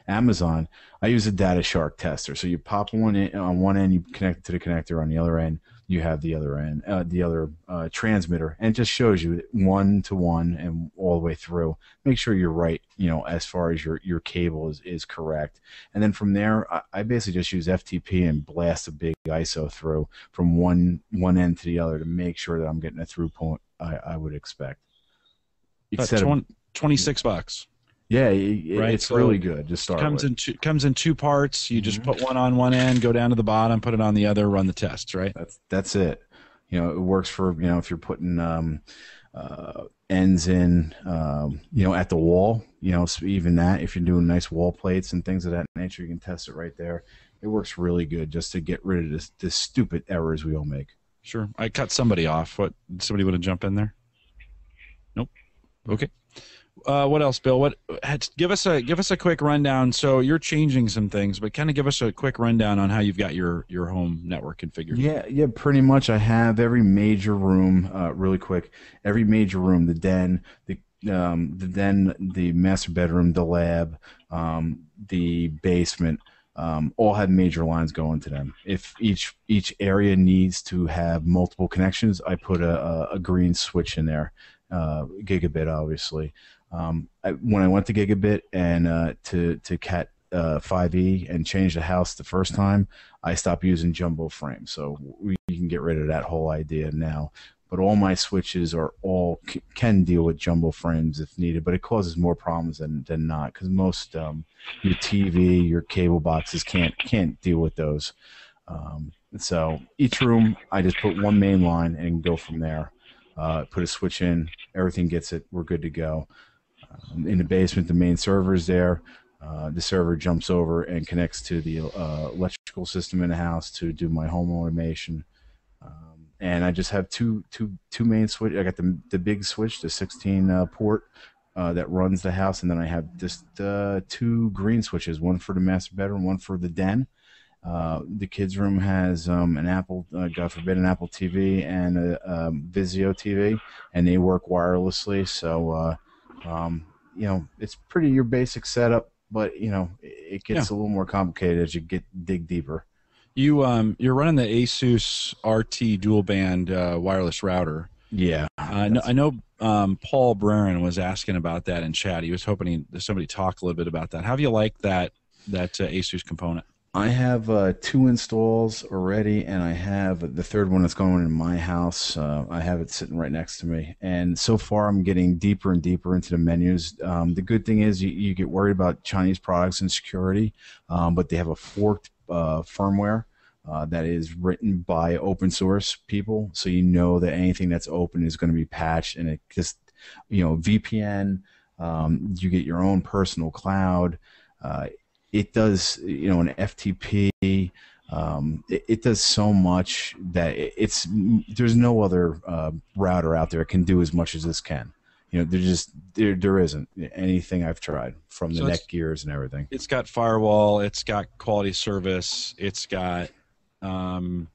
[SPEAKER 2] Amazon, I use a DataShark tester. So you pop one in on one end, you connect it to the connector. On the other end, you have the other end, the other transmitter, and it just shows you 1-to-1 and all the way through. Make sure you're right, as far as your cable is correct. And then from there, I basically just use FTP and blast a big ISO through from one end to the other to make sure that I'm getting a through point I would expect.
[SPEAKER 1] Instead of $26.
[SPEAKER 2] Yeah,
[SPEAKER 1] right?
[SPEAKER 2] It's really good to start with.
[SPEAKER 1] Comes in two parts. You just put one on one end, go down to the bottom, put it on the other, run the tests, right?
[SPEAKER 2] That's it. It works for if you're putting ends in at the wall. So even that, if you're doing nice wall plates and things of that nature, you can test it right there. It works really good just to get rid of this stupid errors we all make.
[SPEAKER 1] Sure. I cut somebody off. Somebody want to jump in there? Nope. Okay. What else, Bill? Give us a quick rundown. So you're changing some things, but kind of give us a quick rundown on how you've got your home network configured.
[SPEAKER 2] Yeah, pretty much. I have every major room. Really quick, every major room: the den, the master bedroom, the lab, the basement. All have major lines going to them. If each area needs to have multiple connections, I put a green switch in there, gigabit, obviously. When I went to gigabit and to Cat 5e and changed the house the first time, I stopped using jumbo frames. So we can get rid of that whole idea now. But all my switches can deal with jumbo frames if needed, but it causes more problems than not, because most your TV, your cable boxes can't deal with those. So each room, I just put one main line and go from there. Put a switch in, everything gets it, we're good to go. In the basement, the main server is there. The server jumps over and connects to the electrical system in the house to do my home automation. And I just have two main switch. I got the big switch, the 16 port that runs the house, and then I have just two green switches, one for the master bedroom, one for the den. The kids' room has an Apple, God forbid, an Apple TV and a Vizio TV, and they work wirelessly. So it's pretty your basic setup, but it gets a little more complicated as you dig deeper.
[SPEAKER 1] You're running the Asus RT Dual Band wireless router.
[SPEAKER 2] Yeah,
[SPEAKER 1] I know. Paul Breran was asking about that in chat. He was hoping somebody talk a little bit about that. How do you like that Asus component?
[SPEAKER 2] I have 2 installs already, and I have the third one that's going in my house. I have it sitting right next to me, and so far I'm getting deeper and deeper into the menus. The good thing is you get worried about Chinese products and security, but they have a forked firmware that is written by open source people, so you know that anything that's open is going to be patched, and it just VPN. You get your own personal cloud. It does, an FTP. It does so much that there's no other router out there that can do as much as this can. There isn't anything I've tried from the Netgears and everything.
[SPEAKER 1] It's got firewall. It's got quality service. It's got. Can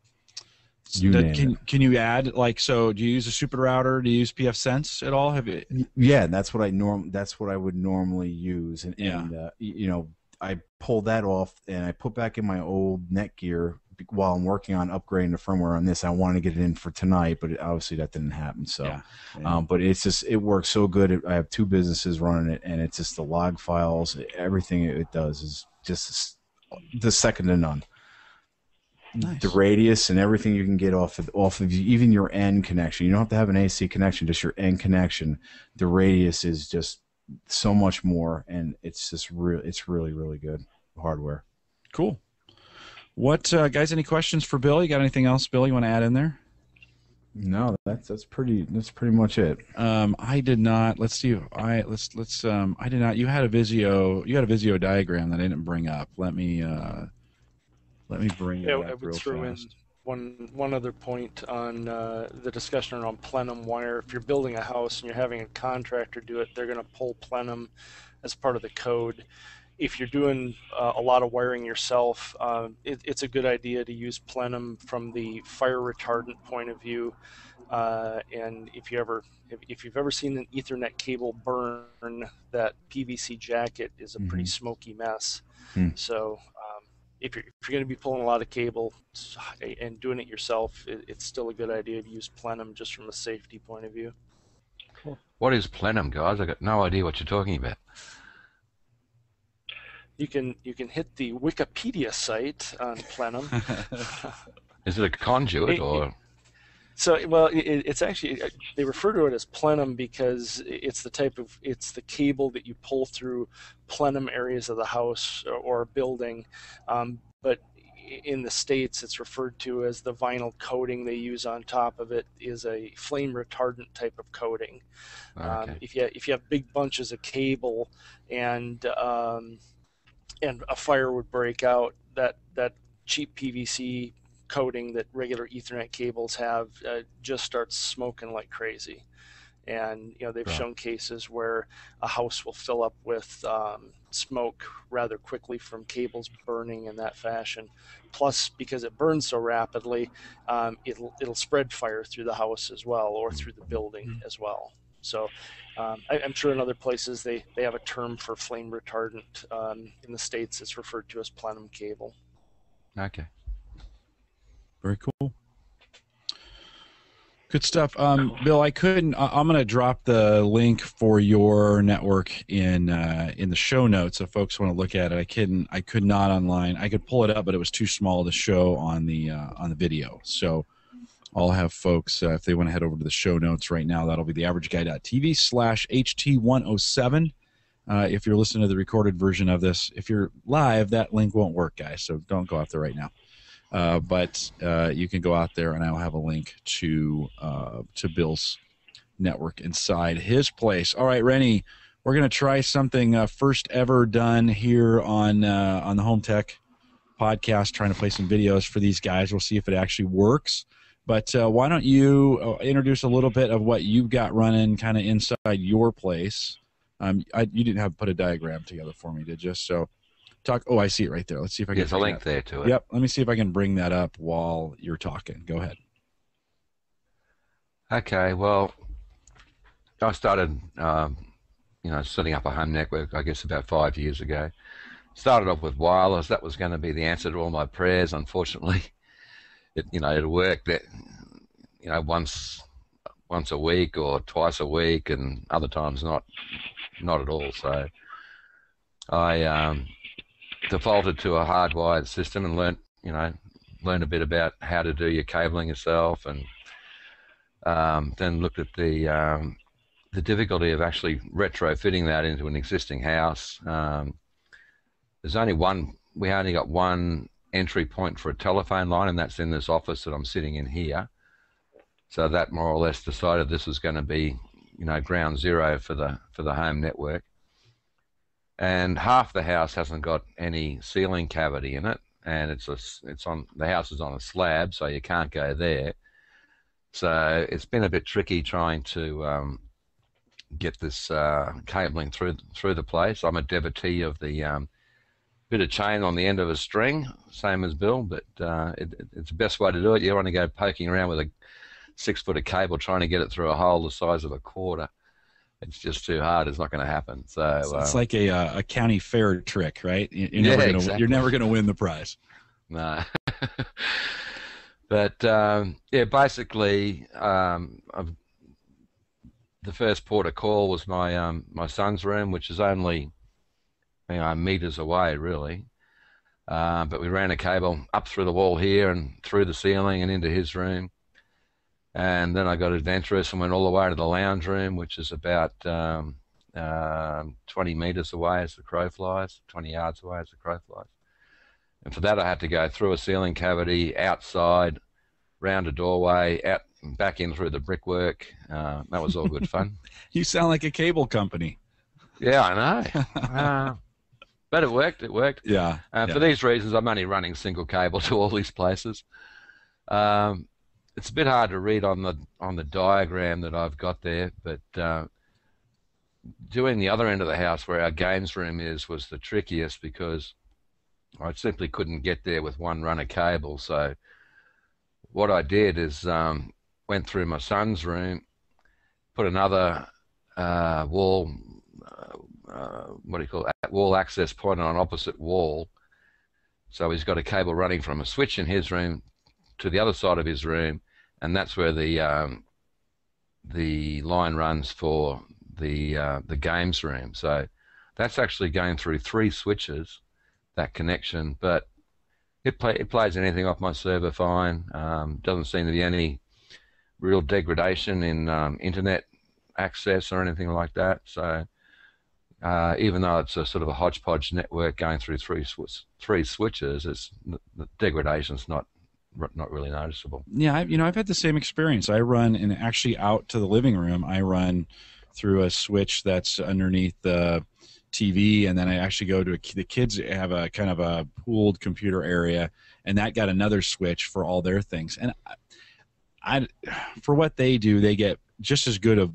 [SPEAKER 1] you add do you use a super router? Do you use pfSense at all? Have you?
[SPEAKER 2] Yeah, that's what I would normally use, and I pulled that off and I put back in my old Netgear while I'm working on upgrading the firmware on this. I wanted to get it in for tonight, but obviously that didn't happen. So, but it works so good. I have 2 businesses running it, and it's just the log files, everything it does is just the second to none. Nice. The radius and everything you can get off of even your end connection. You don't have to have an AC connection, just your end connection. The radius is just so much more, and it's just it's really, really good hardware.
[SPEAKER 1] Cool. What guys, any questions for Bill? You got anything else, Bill, you want to add in there?
[SPEAKER 2] No, that's pretty much it.
[SPEAKER 1] I did not. Let's see. I did not. You had a Vizio diagram that I didn't bring up. Let me bring it up
[SPEAKER 4] I would
[SPEAKER 1] real
[SPEAKER 4] throw
[SPEAKER 1] fast.
[SPEAKER 4] in one other point on the discussion around plenum wire. If you're building a house and you're having a contractor do it, they're going to pull plenum as part of the code. If you're doing a lot of wiring yourself, it's a good idea to use plenum from the fire retardant point of view. And if you've ever seen an Ethernet cable burn, that PVC jacket is a pretty smoky mess. So if you're going to be pulling a lot of cable and doing it yourself, it's still a good idea to use plenum just from a safety point of view.
[SPEAKER 3] Cool.
[SPEAKER 5] What is plenum, guys? I got no idea what you're talking about.
[SPEAKER 4] You can hit the Wikipedia site on plenum.
[SPEAKER 5] Is it a conduit or?
[SPEAKER 4] So, well, it's actually, they refer to it as plenum because it's the cable that you pull through plenum areas of the house or building. But in the States, it's referred to as the vinyl coating they use on top of it is a flame retardant type of coating.
[SPEAKER 5] Okay.
[SPEAKER 4] If you have big bunches of cable and a fire would break out, that cheap PVC coating that regular Ethernet cables have just starts smoking like crazy. And they've shown cases where a house will fill up with smoke rather quickly from cables burning in that fashion. Plus, because it burns so rapidly, it'll spread fire through the house as well, or through the building as well. So I'm sure in other places they have a term for flame retardant. In the States, it's referred to as plenum cable.
[SPEAKER 5] Okay.
[SPEAKER 1] Very cool. Good stuff. Bill, I'm going to drop the link for your network in the show notes if folks want to look at it. I could not online. I could pull it up, but it was too small to show on the video. So I'll have folks, if they want to head over to the show notes right now, that'll be theaverageguy.tv/HT107. If you're listening to the recorded version of this, if you're live, that link won't work, guys, so don't go out there right now. But you can go out there, and I'll have a link to Bill's network inside his place. All right, Rennie, we're going to try something first ever done here on the Home Tech podcast, trying to play some videos for these guys. We'll see if it actually works. But why don't you introduce a little bit of what you've got running kind of inside your place. You didn't have put a diagram together for me, did you? So talk. Oh, I see it right there. Let's see if I can.
[SPEAKER 5] There's a link there to it.
[SPEAKER 1] Yep. Let me see if I can bring that up while you're talking. Go ahead.
[SPEAKER 5] Okay. Well, I started, setting up a home network, I guess, about 5 years ago. Started off with wireless. That was going to be the answer to all my prayers. Unfortunately, it worked. Once a week or twice a week, and other times not at all. So I defaulted to a hardwired system and learned a bit about how to do your cabling yourself, and then looked at the difficulty of actually retrofitting that into an existing house. We only got one entry point for a telephone line, and that's in this office that I'm sitting in here. So that more or less decided this was going to be, ground zero for the home network. And half the house hasn't got any ceiling cavity in it, and the house is on a slab, so you can't go there. So it's been a bit tricky trying to get this cabling through the place. I'm a devotee of the bit of chain on the end of a string, same as Bill, but it's the best way to do it. You don't want to go poking around with a 6 foot of cable trying to get it through a hole the size of a quarter. It's just too hard. It's not going to happen. So
[SPEAKER 1] it's like a county fair trick, right? You're never going to win the prize.
[SPEAKER 5] No. But basically, the first port of call was my son's room, which is only meters away, really. But we ran a cable up through the wall here and through the ceiling and into his room. And then I got adventurous and went all the way to the lounge room, which is about 20 meters away as the crow flies, 20 yards away as the crow flies. And for that, I had to go through a ceiling cavity, outside, round a doorway, out and back in through the brickwork. That was all good fun.
[SPEAKER 1] You sound like a cable company.
[SPEAKER 5] Yeah, I know. But it worked. It worked.
[SPEAKER 1] Yeah.
[SPEAKER 5] For these reasons, I'm only running single cable to all these places. It's a bit hard to read on the diagram that I've got there, but doing the other end of the house where our games room is was the trickiest, because I simply couldn't get there with one run of cable. So what I did is went through my son's room, put another wall, what do you call it, wall access point on an opposite wall. So he's got a cable running from a switch in his room to the other side of his room, and that's where the line runs for the games room. So that's actually going through 3 switches, that connection, but it plays anything off my server fine. Doesn't seem to be any real degradation in internet access or anything like that. So even though it's a sort of a hodgepodge network going through 3 switches, the degradation's not really noticeable.
[SPEAKER 1] Yeah, I've had the same experience. I run, and actually out to the living room, I run through a switch that's underneath the TV, and then I actually go to the kids have a kind of a pooled computer area, and that got another switch for all their things. And I for what they do, they get just as good of,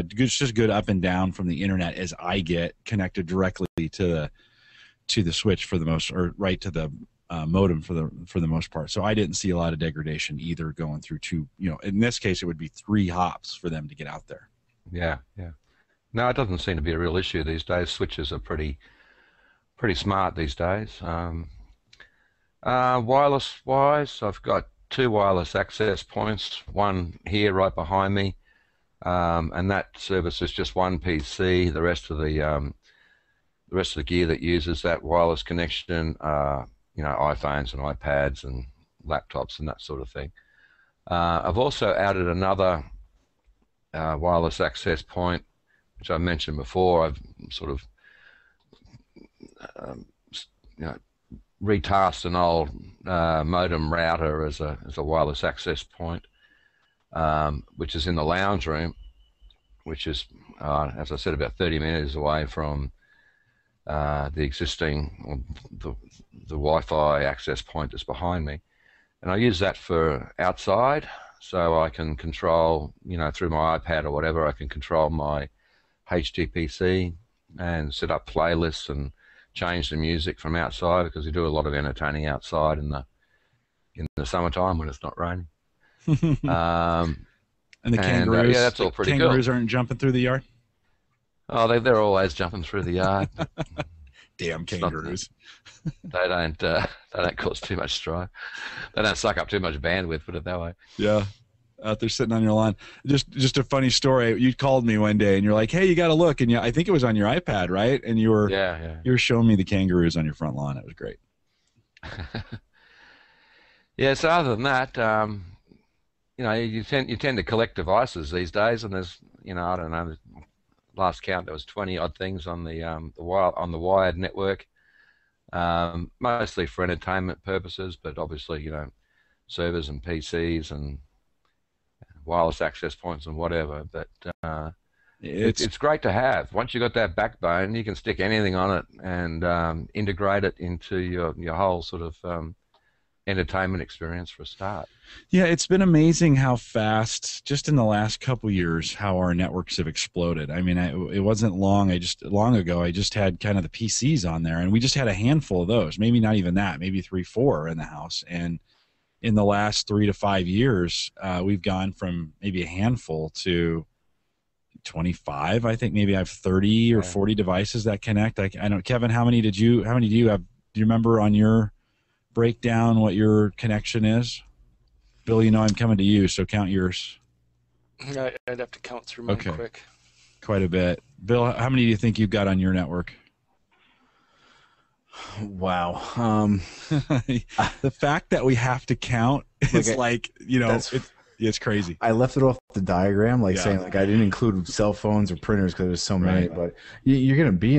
[SPEAKER 1] just as good up and down from the internet as I get connected directly to the switch for the most, or right to the modem for the most part. So I didn't see a lot of degradation either going through 2. In this case, it would be 3 hops for them to get out there.
[SPEAKER 5] Yeah. No, it doesn't seem to be a real issue these days. Switches are pretty smart these days. Wireless-wise, I've got 2 wireless access points, one here right behind me, and that services just one PC. The rest of the gear that uses that wireless connection, iPhones and iPads and laptops and that sort of thing. I've also added another wireless access point, which I mentioned before. I've sort of retasked an old modem router as a wireless access point, which is in the lounge room, which is, as I said, about 30 meters away from the existing, the Wi-Fi access point that's behind me. And I use that for outside, so I can control, through my iPad or whatever, I can control my HTPC and set up playlists and change the music from outside, because we do a lot of entertaining outside in the summertime when it's not raining.
[SPEAKER 1] And the kangaroos,
[SPEAKER 5] yeah, that's all pretty cool.
[SPEAKER 1] Kangaroos aren't jumping through the yard?
[SPEAKER 5] Oh, they're always jumping through the yard.
[SPEAKER 1] Damn kangaroos.
[SPEAKER 5] They don't cause too much strife. They don't suck up too much bandwidth, put it that way.
[SPEAKER 1] Yeah. Out there sitting on your lawn. Just a funny story. You called me one day and you're like, "Hey, you got to look." And I think it was on your iPad, right? And you were showing me the kangaroos on your front lawn. It was great.
[SPEAKER 5] Yeah. So other than that, you tend to collect devices these days, and there's, I don't know. Last count, there was 20 odd things on the wired network, mostly for entertainment purposes, but obviously, servers and PCs and wireless access points and whatever. But it's great to have. Once you've got that backbone, you can stick anything on it and integrate it into your whole sort of entertainment experience for a start.
[SPEAKER 1] Yeah, it's been amazing how fast, just in the last couple years, how our networks have exploded. I mean, it wasn't long ago, I just had kind of the PCs on there, and we just had a handful of those, maybe not even that, maybe 3, 4 in the house. And in the last 3 to 5 years, we've gone from maybe a handful to 25. I think maybe I have 30 or 40 devices that connect. I don't, Kevin, how many do you have? Do you remember on your breakdown what your connection is? Bill, I'm coming to you, so count yours.
[SPEAKER 4] I'd have to count through mine quick.
[SPEAKER 1] Quite a bit. Bill, how many do you think you've got on your network?
[SPEAKER 2] Wow.
[SPEAKER 1] The fact that we have to count is it's crazy.
[SPEAKER 2] I left it off the diagram, saying I didn't include cell phones or printers because there's so many. But you're going to be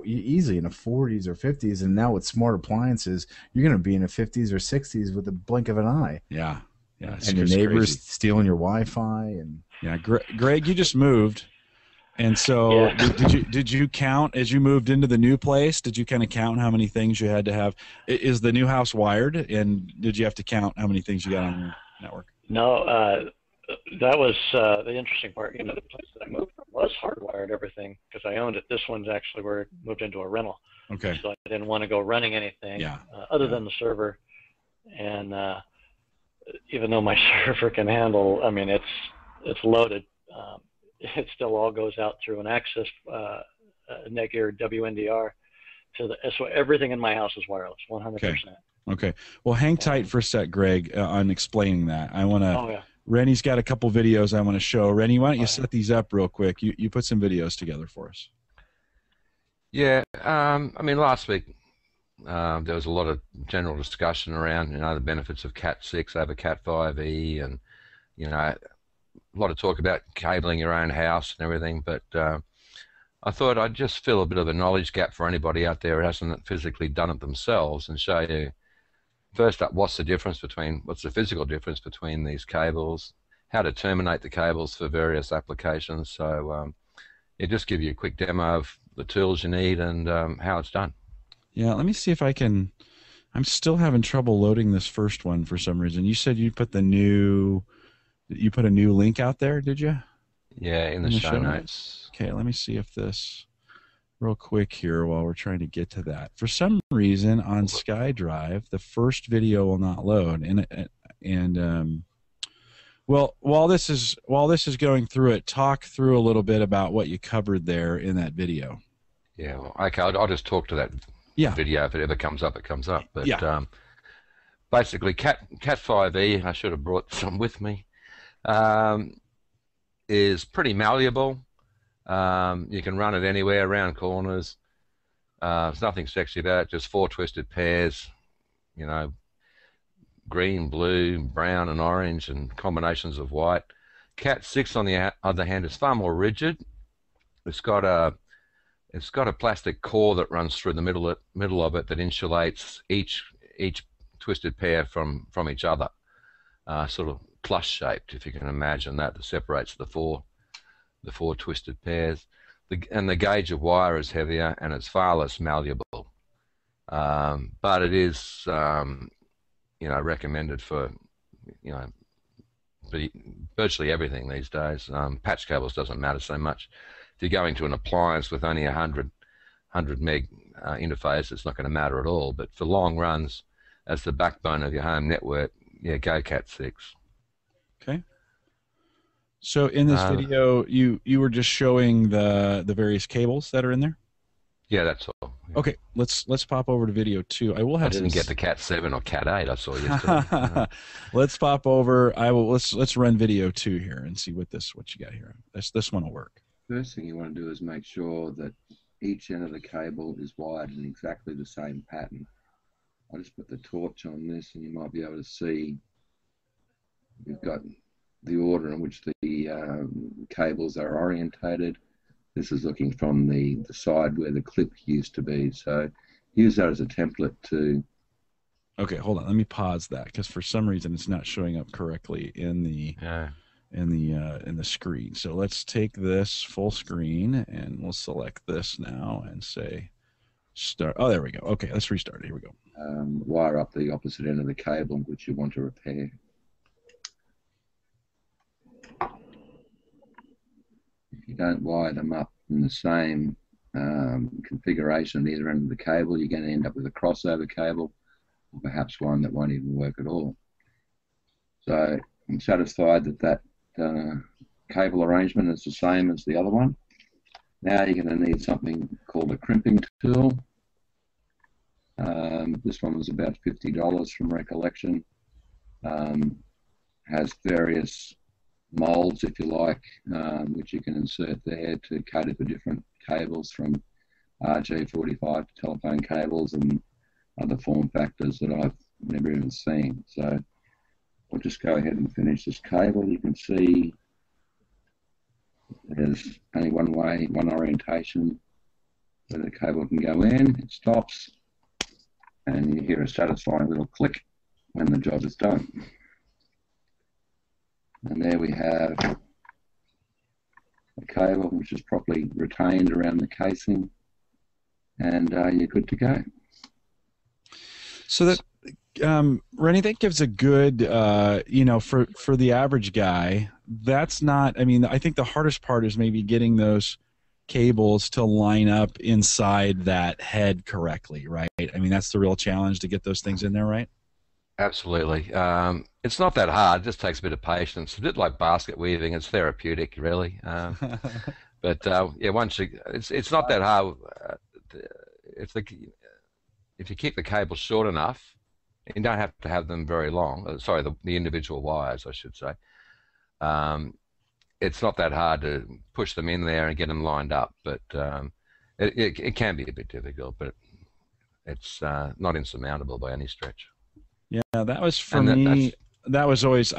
[SPEAKER 2] easily in the 40s or 50s, and now with smart appliances, you're going to be in the 50s or 60s with the blink of an eye.
[SPEAKER 1] Yeah.
[SPEAKER 2] And your neighbors stealing your Wi-Fi and
[SPEAKER 1] Greg, you just moved, and so did you count as you moved into the new place? Did you kind of count how many things you had to have? Is the new house wired, and did you have to count how many things you got on your network?
[SPEAKER 3] No, that was the interesting part. The place that I moved from was hardwired everything because I owned it. This one's actually where it moved into a rental.
[SPEAKER 1] Okay.
[SPEAKER 3] So I didn't want to go running anything other than the server. And even though my server can handle, I mean, it's loaded. It still all goes out through an access NetGear WNDR. So everything in my house is wireless, 100%.
[SPEAKER 1] Okay. Well, hang tight for a sec, Greg, on explaining that. I want to.
[SPEAKER 3] Oh, yeah.
[SPEAKER 1] Rennie's got a couple videos I want to show. Rennie, why don't you set these up real quick? You put some videos together for us.
[SPEAKER 5] Yeah. I mean, last week there was a lot of general discussion around, the benefits of Cat6 over Cat5e, and a lot of talk about cabling your own house and everything. But I thought I'd just fill a bit of a knowledge gap for anybody out there who hasn't physically done it themselves, and show you first up what's the physical difference between these cables, how to terminate the cables for various applications. So just give you a quick demo of the tools you need and how it's done.
[SPEAKER 1] Yeah, let me see if I can. I'm still having trouble loading this first one for some reason. You said you put a new link out there, did you?
[SPEAKER 5] Yeah, in the show notes.
[SPEAKER 1] Okay, let me see if this real quick here while we're trying to get to that. For some reason on SkyDrive, the first video will not load, and well, while this is going through it, talk through a little bit about what you covered there in that video.
[SPEAKER 5] Yeah, well, okay, I'll just talk to that video. If it ever comes up, it comes up. But basically, Cat5e, I should have brought some with me, is pretty malleable. You can run it anywhere, around corners. There's nothing sexy about it, just 4 twisted pairs, green, blue, brown, and orange, and combinations of white. Cat6, on the other hand, is far more rigid. It's got a plastic core that runs through the middle of it that insulates each twisted pair from each other, sort of plus shaped, if you can imagine that separates the four twisted pairs. And the gauge of wire is heavier, and it's far less malleable. But it is, recommended for, virtually everything these days. Patch cables doesn't matter so much. If you're going to an appliance with only 100 meg interface, it's not going to matter at all. But for long runs, as the backbone of your home network, go Cat6. Okay.
[SPEAKER 1] So in this video, you were just showing the various cables that are in there?
[SPEAKER 5] Yeah, that's all. Yeah.
[SPEAKER 1] Okay, let's pop over to video 2. I
[SPEAKER 5] didn't get to Cat 7 or Cat 8. I saw yesterday.
[SPEAKER 1] Let's pop over. Let's run video 2 here and see what you got here. This one will work.
[SPEAKER 6] First thing you want to do is make sure that each end of the cable is wired in exactly the same pattern. I'll just put the torch on this, and you might be able to see we've got the order in which the cables are orientated. This is looking from the side where the clip used to be. So use that as a template to...
[SPEAKER 1] Okay, hold on. Let me pause that because for some reason it's not showing up correctly in the screen. So let's take this full screen and we'll select this now and say start. Oh, there we go. Okay, let's restart it. Here we go.
[SPEAKER 6] Wire up the opposite end of the cable which you want to repair. If you don't wire them up in the same configuration at either end of the cable, you're going to end up with a crossover cable, or perhaps one that won't even work at all. So I'm satisfied that cable arrangement is the same as the other one. Now you're going to need something called a crimping tool. This one was about $50 from recollection. Has various molds, if you like, which you can insert there to cater for different cables, from RJ45 to telephone cables and other form factors that I've never even seen. So we'll just go ahead and finish this cable. You can see there's only one way, one orientation where the cable can go in. It stops, and you hear a satisfying little click when the job is done. And there we have the cable, which is properly retained around the casing, and you're good to go.
[SPEAKER 1] So that, Rennie, that gives a good, for the average guy, that's not, I think the hardest part is maybe getting those cables to line up inside that head correctly, right? That's the real challenge, to get those things in there, right?
[SPEAKER 5] Absolutely. It's not that hard. It just takes a bit of patience. It's a bit like basket weaving. It's therapeutic, really. But yeah, it's not that hard. If you keep the cables short enough, you don't have to have them very long. Sorry, the individual wires, I should say. It's not that hard to push them in there and get them lined up, but it can be a bit difficult, but it's not insurmountable by any stretch.
[SPEAKER 1] Yeah, that was for me. I was always.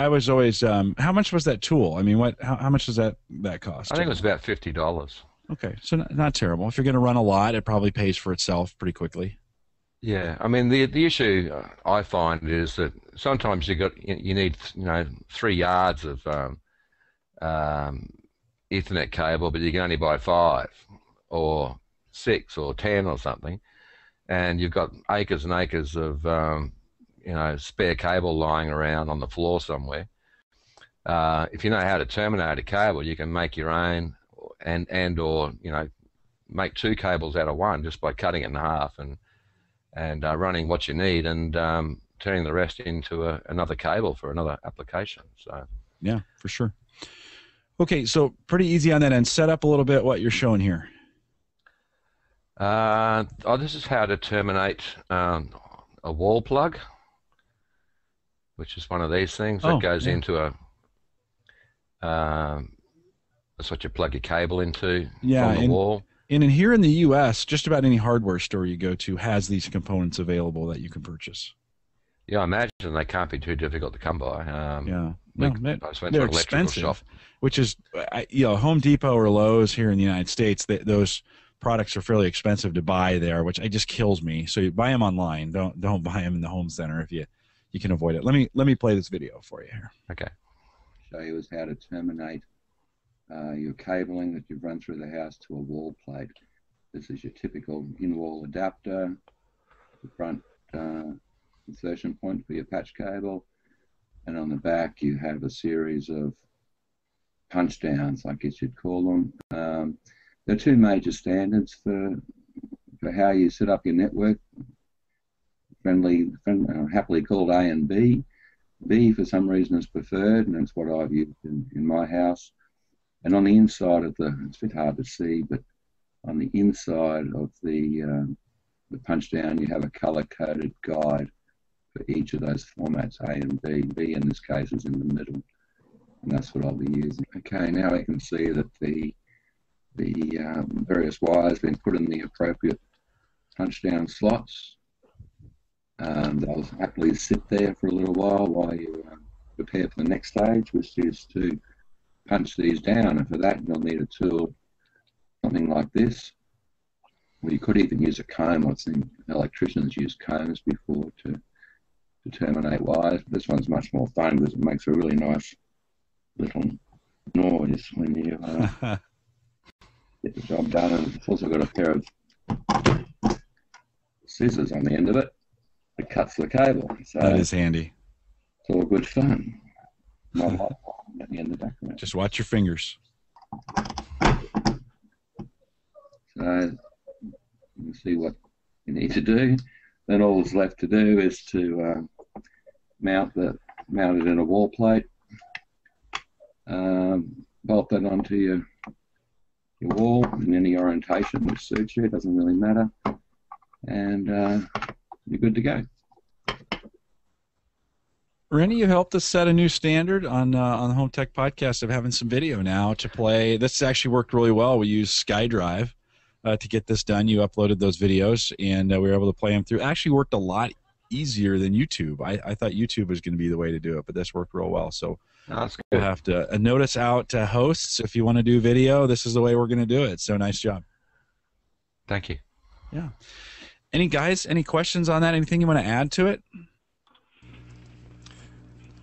[SPEAKER 1] How much was that tool? I mean, how much does that cost?
[SPEAKER 5] I think it was about $50.
[SPEAKER 1] Okay, so not terrible. If you're going to run a lot, it probably pays for itself pretty quickly.
[SPEAKER 5] Yeah, I mean the issue I find is that sometimes you need 3 yards of Ethernet cable, but you can only buy 5 or 6 or 10 or something, and you've got acres and acres of spare cable lying around on the floor somewhere. If you know how to terminate a cable, you can make your own, or make 2 cables out of one just by cutting it in half and running what you need and turning the rest into another cable for another application. So
[SPEAKER 1] yeah, for sure. Okay, so pretty easy on that end. Set up a little bit what you're showing here.
[SPEAKER 5] This is how to terminate a wall plug, which is one of these things that goes into that's what you plug your cable into on the wall.
[SPEAKER 1] And here in the U.S., just about any hardware store you go to has these components available that you can purchase.
[SPEAKER 5] Yeah, I imagine they can't be too difficult to come by.
[SPEAKER 1] They're expensive, which is, Home Depot or Lowe's here in the United States, those products are fairly expensive to buy there, which just kills me. So you buy them online. Don't buy them in the home center if you can avoid it. Let me play this video for you here.
[SPEAKER 5] Okay.
[SPEAKER 6] Show you is how to terminate your cabling that you've run through the house to a wall plate. This is your typical in-wall adapter, the front insertion point for your patch cable, and on the back you have a series of punch downs, I guess you'd call them. There are 2 major standards for how you set up your network, happily called A and B. B for some reason is preferred, and that's what I've used in my house. And on the inside of it's a bit hard to see, but on the inside of the punch down, you have a color-coded guide for each of those formats, A and B. B in this case is in the middle, and that's what I'll be using. Okay, now we can see that the various wires have been put in the appropriate punch down slots. They'll happily sit there for a little while you prepare for the next stage, which is to punch these down, and for that you'll need a tool, something like this. Well, you could even use a comb. I've seen electricians use combs before to terminate wires. This one's much more fun because it makes a really nice little noise when you get the job done. And it's also got a pair of scissors on the end of it that cuts the cable. So
[SPEAKER 1] that is handy.
[SPEAKER 6] It's all good fun. Not hot at the end of the background.
[SPEAKER 1] Just watch your fingers.
[SPEAKER 6] So you see what you need to do. Then all that's left to do is to mount it in a wall plate, bolt that onto your wall in any orientation which suits you. It doesn't really matter, and you're good to go.
[SPEAKER 1] Rennie, you helped us set a new standard on the Home Tech Podcast of having some video now to play. This actually worked really well. We used SkyDrive to get this done. You uploaded those videos, and we were able to play them through. It actually worked a lot easier than YouTube. I thought YouTube was going to be the way to do it, but this worked real well. So we'll have to notice out to hosts, if you want to do video, this is the way we're going to do it. So nice job.
[SPEAKER 5] Thank you.
[SPEAKER 1] Yeah. Any questions on that? Anything you want to add to it?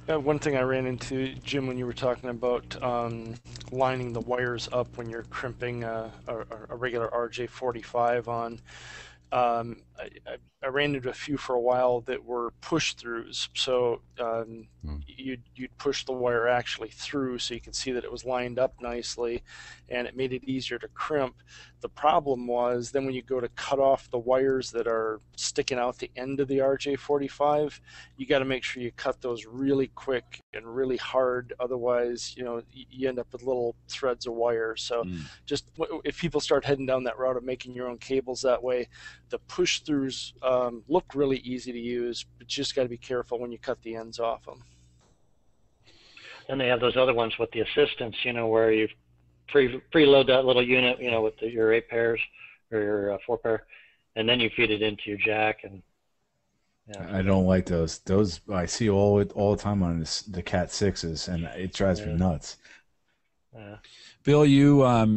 [SPEAKER 4] One thing I ran into, Jim, when you were talking about lining the wires up when you're crimping a regular RJ45 on, I ran into a few for a while that were push-throughs. So you'd push the wire actually through so you can see that it was lined up nicely, and it made it easier to crimp. The problem was then when you go to cut off the wires that are sticking out the end of the RJ45, you got to make sure you cut those really quick and really hard. Otherwise, you end up with little threads of wire. So just if people start heading down that route of making your own cables that way, the push-throughs look really easy to use, but you just got to be careful when you cut the ends off them.
[SPEAKER 3] And they have those other ones with the assistants, where you preload that little unit, with your 8 pairs or your 4 pair, and then you feed it into your jack. And
[SPEAKER 2] I don't like those. Those I see all the time on the Cat 6s, and it drives me nuts.
[SPEAKER 1] Bill,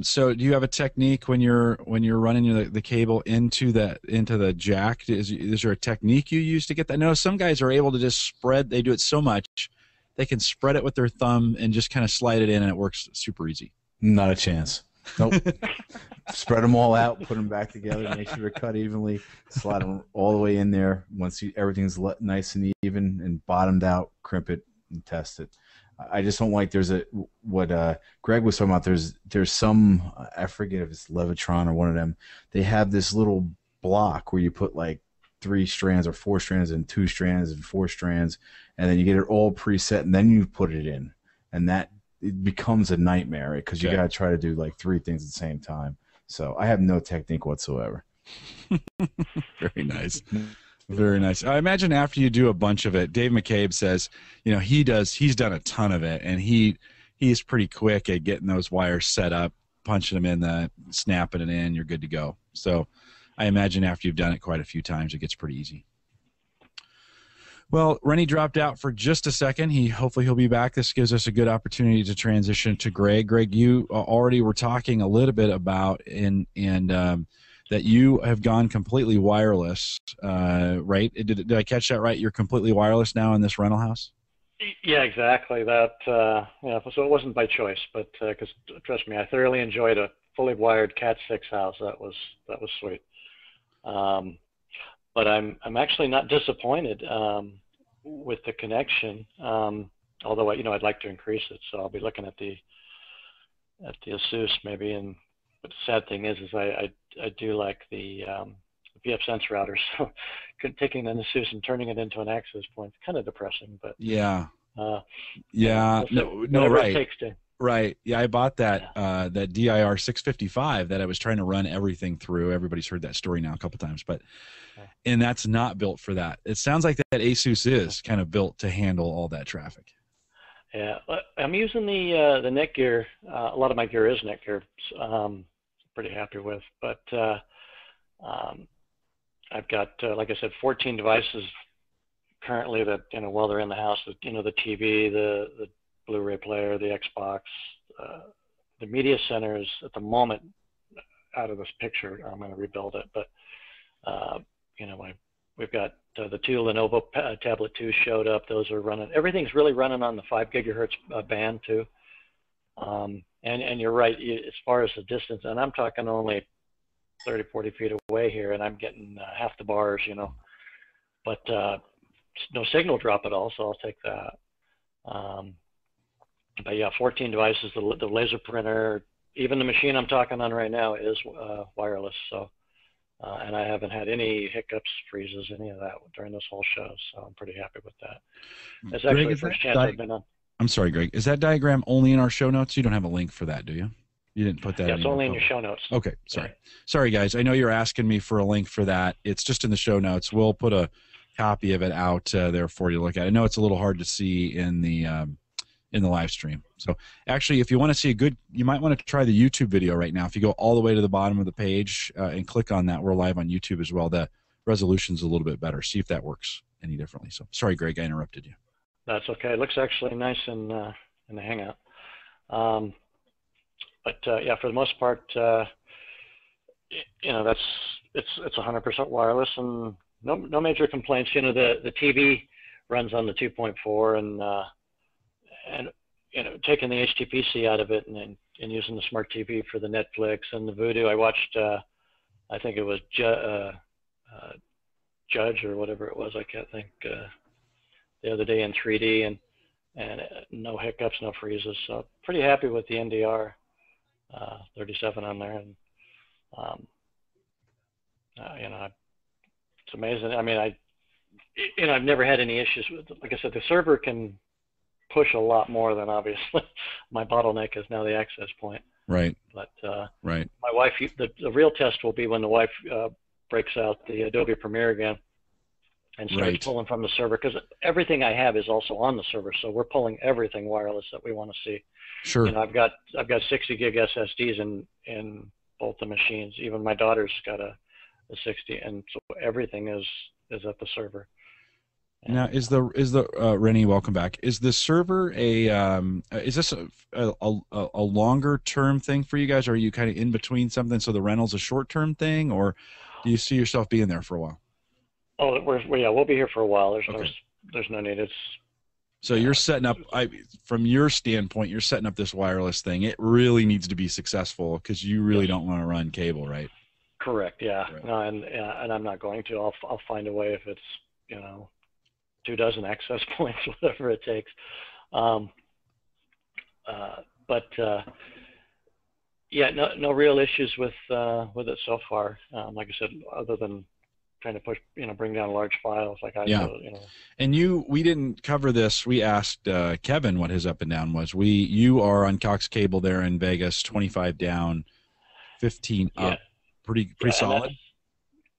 [SPEAKER 1] so do you have a technique when you're running the cable into the jack? Is there a technique you use to get that? No, some guys are able to just spread. They do it so much they can spread it with their thumb and just kind of slide it in, and it works super easy.
[SPEAKER 2] Not a chance. Nope. Spread them all out, put them back together, make sure they're cut evenly, slide them all the way in there. Once everything's nice and even and bottomed out, crimp it and test it. I just don't like what Greg was talking about. There's some, I forget if it's Levitron or one of them. They have this little block where you put like 3 strands or 4 strands and 2 strands and 4 strands, and then you get it all preset, and then you put it in, and that it becomes a nightmare because you got to try to do like 3 things at the same time. So I have no technique whatsoever.
[SPEAKER 1] Very nice. Very nice. I imagine after you do a bunch of it, Dave McCabe says, he's done a ton of it, and he's pretty quick at getting those wires set up, punching them in, snapping it in, you're good to go. So I imagine after you've done it quite a few times, it gets pretty easy. Well, Rennie dropped out for just a second. Hopefully he'll be back. This gives us a good opportunity to transition to Greg. Greg, you already were talking a little bit about that you have gone completely wireless, right? Did I catch that right? You're completely wireless now in this rental house?
[SPEAKER 3] Yeah, exactly. That so it wasn't by choice, but because trust me, I thoroughly enjoyed a fully wired Cat 6 house. That was sweet. But I'm actually not disappointed with the connection. Although I'd like to increase it, so I'll be looking at the Asus maybe. But the sad thing is I do like the VFSense router, so taking an Asus and turning it into an access point is kind of depressing. But
[SPEAKER 1] yeah,
[SPEAKER 3] right.
[SPEAKER 1] It takes to. Right. Yeah, I bought that that DIR 655 that I was trying to run everything through. Everybody's heard that story now a couple times, and that's not built for that. It sounds like that Asus is kind of built to handle all that traffic.
[SPEAKER 3] Yeah, I'm using the Netgear. A lot of my gear is Netgear. Pretty happy with, but I've got, like I said, 14 devices currently that while they're in the house. The TV, the Blu-ray player, the Xbox, the media center is at the moment out of this picture. I'm going to rebuild it, but we've got the 2 Lenovo Tablet 2 showed up. Those are running. Everything's really running on the 5 gigahertz band too. And you're right, as far as the distance, and I'm talking only 30, 40 feet away here, and I'm getting half the bars, but no signal drop at all, so I'll take that. But yeah, 14 devices, the laser printer, even the machine I'm talking on right now is wireless, so, and I haven't had any hiccups, freezes, any of that during this whole show, so I'm pretty happy with that. It's actually the first chance I've been on.
[SPEAKER 1] I'm sorry, Greg. Is that diagram only in our show notes? You don't have a link for that, do you? You didn't put that in.
[SPEAKER 3] It's only in your show notes.
[SPEAKER 1] Okay, sorry. Sorry, guys. I know you're asking me for a link for that. It's just in the show notes. We'll put a copy of it out there for you to look at. I know it's a little hard to see in the live stream. So actually, if you want to see you might want to try the YouTube video right now. If you go all the way to the bottom of the page and click on that, we're live on YouTube as well. The resolution's a little bit better. See if that works any differently. So sorry, Greg, I interrupted you. That's
[SPEAKER 3] okay. It looks actually nice in the Hangout. But yeah, for the most part, it's 100% wireless and no major complaints. The TV runs on the 2.4 and taking the HTPC out of it and using the smart TV for the Netflix and the Vudu. I watched, I think it was Judge or whatever it was, I can't think, the other day in 3D, and no hiccups, no freezes. So pretty happy with the NDR 37 on there, and you know, it's amazing. I mean, I've never had any issues with, like I said, the server can push a lot more than obviously my bottleneck is now the access point.
[SPEAKER 1] Right.
[SPEAKER 3] But
[SPEAKER 1] right.
[SPEAKER 3] My wife, the real test will be when the wife breaks out the Adobe Premiere again and starts pulling from the server, because everything I have is also on the server, so we're pulling everything wireless that we want to see.
[SPEAKER 1] Sure.
[SPEAKER 3] You know, I've got 60 gig SSDs in both the machines. Even my daughter's got a 60, and so everything is at the server.
[SPEAKER 1] Now, is the Rennie, welcome back. Is the server is this a longer term thing for you guys? Or are you kind of in between something? So the rental's a short term thing, or do you see yourself being there for a while?
[SPEAKER 3] Oh, we'll be here for a while. There's no need.
[SPEAKER 1] So you're setting up. From your standpoint, you're setting up this wireless thing. It really needs to be successful because you really don't want to run cable, right?
[SPEAKER 3] Correct. Yeah.
[SPEAKER 1] Right.
[SPEAKER 3] No, and I'm not going to. I'll find a way if it's 24 access points, whatever it takes. Yeah, no real issues with it so far. Like I said, other than trying to push, bring down large files like I do.
[SPEAKER 1] And we didn't cover this. We asked Kevin what his up and down was. You are on Cox Cable there in Vegas, 25 down, 15 up.
[SPEAKER 3] Yeah.
[SPEAKER 1] Pretty solid.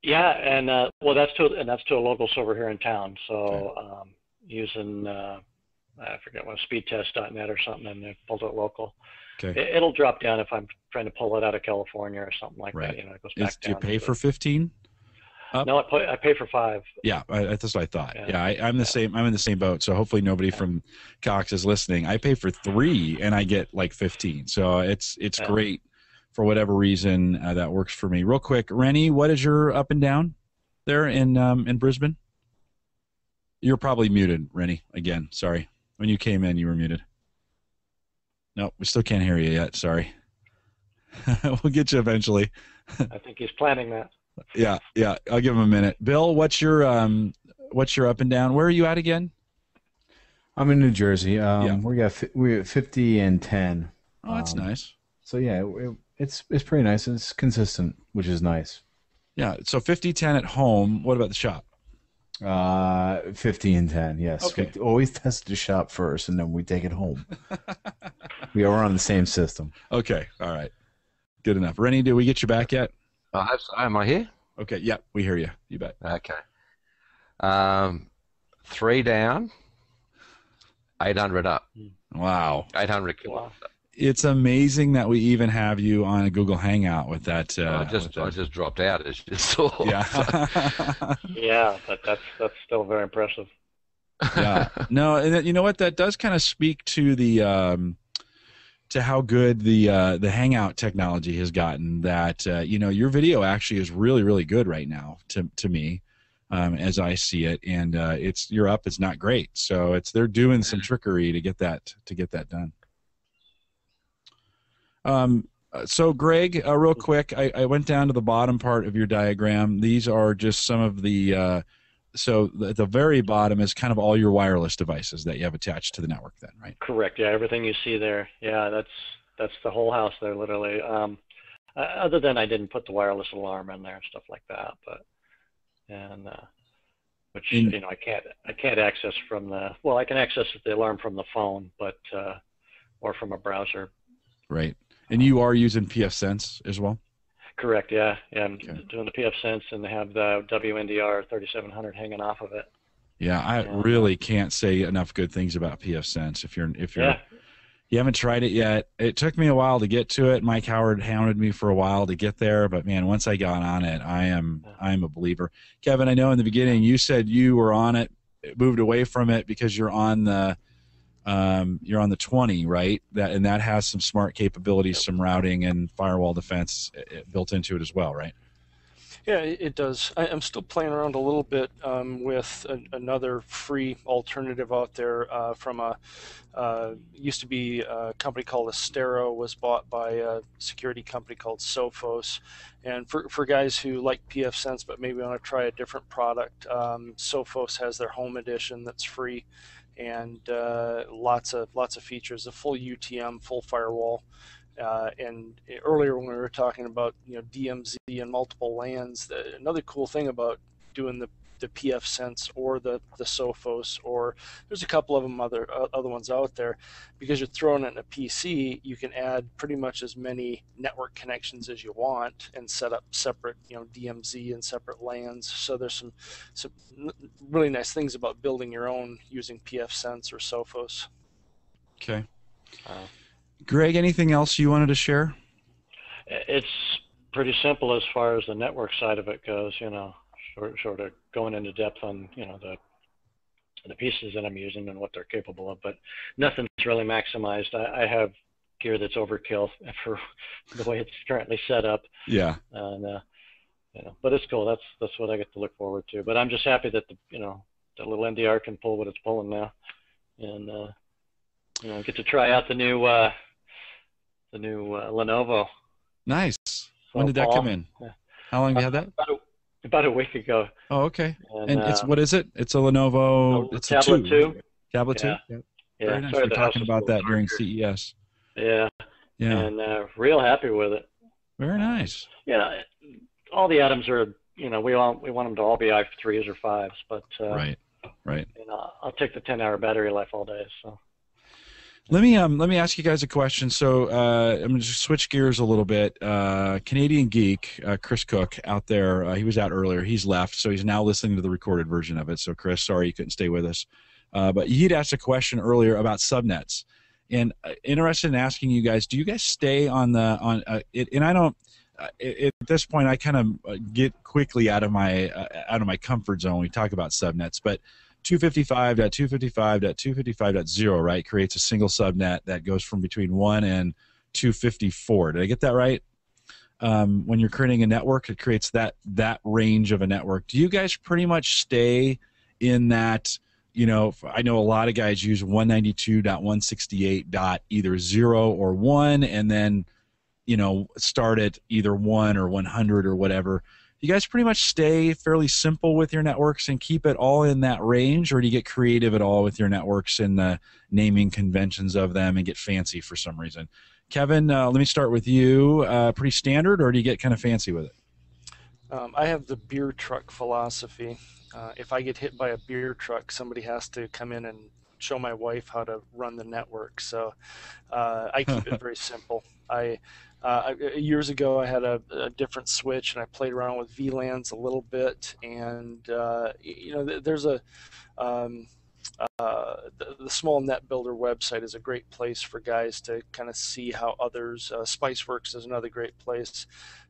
[SPEAKER 3] And well, that's to a local server here in town. So using I forget what, speedtest.net or something, and they pulled it local.
[SPEAKER 1] Okay.
[SPEAKER 3] It'll drop down if I'm trying to pull it out of California or something like that. It goes back down.
[SPEAKER 1] Do you pay for 15?
[SPEAKER 3] No, I pay for 5.
[SPEAKER 1] Yeah, that's what I thought. Yeah, I'm the same. I'm in the same boat. So hopefully nobody from Cox is listening. I pay for 3 and I get like 15. So it's great for whatever reason that works for me. Real quick, Rennie, what is your up and down there in Brisbane? You're probably muted, Rennie. Again, sorry. When you came in, you were muted. No, we still can't hear you yet. Sorry. We'll get you eventually.
[SPEAKER 3] I think he's planning that.
[SPEAKER 1] Yeah. I'll give him a minute. Bill, what's your up and down? Where are you at again?
[SPEAKER 2] I'm in New Jersey. We're at 50 and 10.
[SPEAKER 1] Oh, that's nice.
[SPEAKER 2] So yeah, it's pretty nice. It's consistent, which is nice.
[SPEAKER 1] Yeah. So 50-10 at home. What about the shop?
[SPEAKER 2] 50 and 10. Yes.
[SPEAKER 1] Okay.
[SPEAKER 2] We always test the shop first, and then we take it home. We are on the same system.
[SPEAKER 1] Okay. All right. Good enough. Rennie, did we get you back yet?
[SPEAKER 5] Am I here?
[SPEAKER 1] Okay. Yeah, we hear you. You bet.
[SPEAKER 5] Okay. 3 down, 800 up.
[SPEAKER 1] Wow.
[SPEAKER 5] 800 kilowatts.
[SPEAKER 1] It's amazing that we even have you on a Google Hangout with that.
[SPEAKER 5] I just dropped out, as you saw.
[SPEAKER 1] Yeah.
[SPEAKER 3] Yeah, but that's still very impressive.
[SPEAKER 1] Yeah. No, and you know what? That does kind of speak to the to how good the Hangout technology has gotten. That your video actually is really, really good right now to me, as I see it, and you're up. It's not great, so they're doing some trickery to get that done. So Greg, real quick, I went down to the bottom part of your diagram. These are just some of the, so at the very bottom is kind of all your wireless devices that you have attached to the network then, right?
[SPEAKER 3] Correct. Yeah, everything you see there. Yeah, that's the whole house there, literally. Other than I didn't put the wireless alarm in there and stuff like that, which I can't access from I can access the alarm from the phone, but or from a browser.
[SPEAKER 1] Right. And you are using pfSense as well?
[SPEAKER 3] Correct, yeah. I'm doing the pfSense and have the WNDR 3700 hanging off of it.
[SPEAKER 1] Yeah, I really can't say enough good things about pfSense. If you haven't tried it yet, it took me a while to get to it. Mike Howard hounded me for a while to get there, but man, once I got on it, I am a believer. Kevin, I know in the beginning you said you were on it, moved away from it because you're on the 20, right? That has some smart capabilities, some routing and firewall defense built into it as well, right?
[SPEAKER 4] Yeah, it does. I'm still playing around a little bit with another free alternative out there from a used to be a company called Astero, was bought by a security company called Sophos. And for guys who like pfSense but maybe want to try a different product, Sophos has their Home Edition that's free, and lots of features, a full UTM, full firewall. And earlier when we were talking about DMZ and multiple LANs, another cool thing about doing the pfSense or the Sophos, or there's a couple of them other ones out there, because you're throwing it in a PC, you can add pretty much as many network connections as you want and set up separate DMZ and separate LANs. So there's some really nice things about building your own using pfSense or Sophos.
[SPEAKER 1] Okay. Greg, anything else you wanted to share?
[SPEAKER 3] It's pretty simple as far as the network side of it goes, short of going into depth on, the pieces that I'm using and what they're capable of, but nothing's really maximized. I have gear that's overkill for the way it's currently set up.
[SPEAKER 1] Yeah.
[SPEAKER 3] And, but it's cool. That's what I get to look forward to. But I'm just happy that the little NDR can pull what it's pulling now, and get to try out the new Lenovo.
[SPEAKER 1] Nice. When did that come in?
[SPEAKER 3] Yeah.
[SPEAKER 1] How long have you had that?
[SPEAKER 3] About a week ago.
[SPEAKER 1] Oh, okay. And it's, what is it? It's a Lenovo. It's
[SPEAKER 3] Tablet
[SPEAKER 1] a
[SPEAKER 3] 2.
[SPEAKER 1] Tablet 2.
[SPEAKER 3] Yeah.
[SPEAKER 1] Yep.
[SPEAKER 3] Yeah.
[SPEAKER 1] Very nice. We were talking about that during CES.
[SPEAKER 3] Yeah.
[SPEAKER 1] Yeah.
[SPEAKER 3] And real happy with it.
[SPEAKER 1] Very nice.
[SPEAKER 3] Yeah. All the atoms are, we want them to all be i3s or 5s, but
[SPEAKER 1] right.
[SPEAKER 3] I'll take the 10-hour battery life all day. So.
[SPEAKER 1] Let me ask you guys a question. So I'm going to switch gears a little bit. Canadian Geek, Chris Cook, out there, he was out earlier. He's left, so he's now listening to the recorded version of it. So Chris, sorry you couldn't stay with us. But he'd asked a question earlier about subnets, and interested in asking you guys, do you guys stay on it? And I don't. At this point, I kind of get quickly out of my comfort zone when we talk about subnets, but 255.255.255.0, right, creates a single subnet that goes from between 1 and 254. Did I get that right? When you're creating a network, it creates that range of a network. Do you guys pretty much stay in that? I know a lot of guys use 192.168. Either 0 or 1, and then start at either 1 or 100 or whatever. You guys pretty much stay fairly simple with your networks and keep it all in that range, or do you get creative at all with your networks and the naming conventions of them and get fancy for some reason? Kevin, let me start with you. Pretty standard, or do you get kind of fancy with it?
[SPEAKER 4] I have the beer truck philosophy. If I get hit by a beer truck, somebody has to come in and show my wife how to run the network. So I keep it very simple. Years ago, I had a different switch, and I played around with VLANs a little bit. And there's the Small Net Builder website is a great place for guys to kind of see how others. Spiceworks is another great place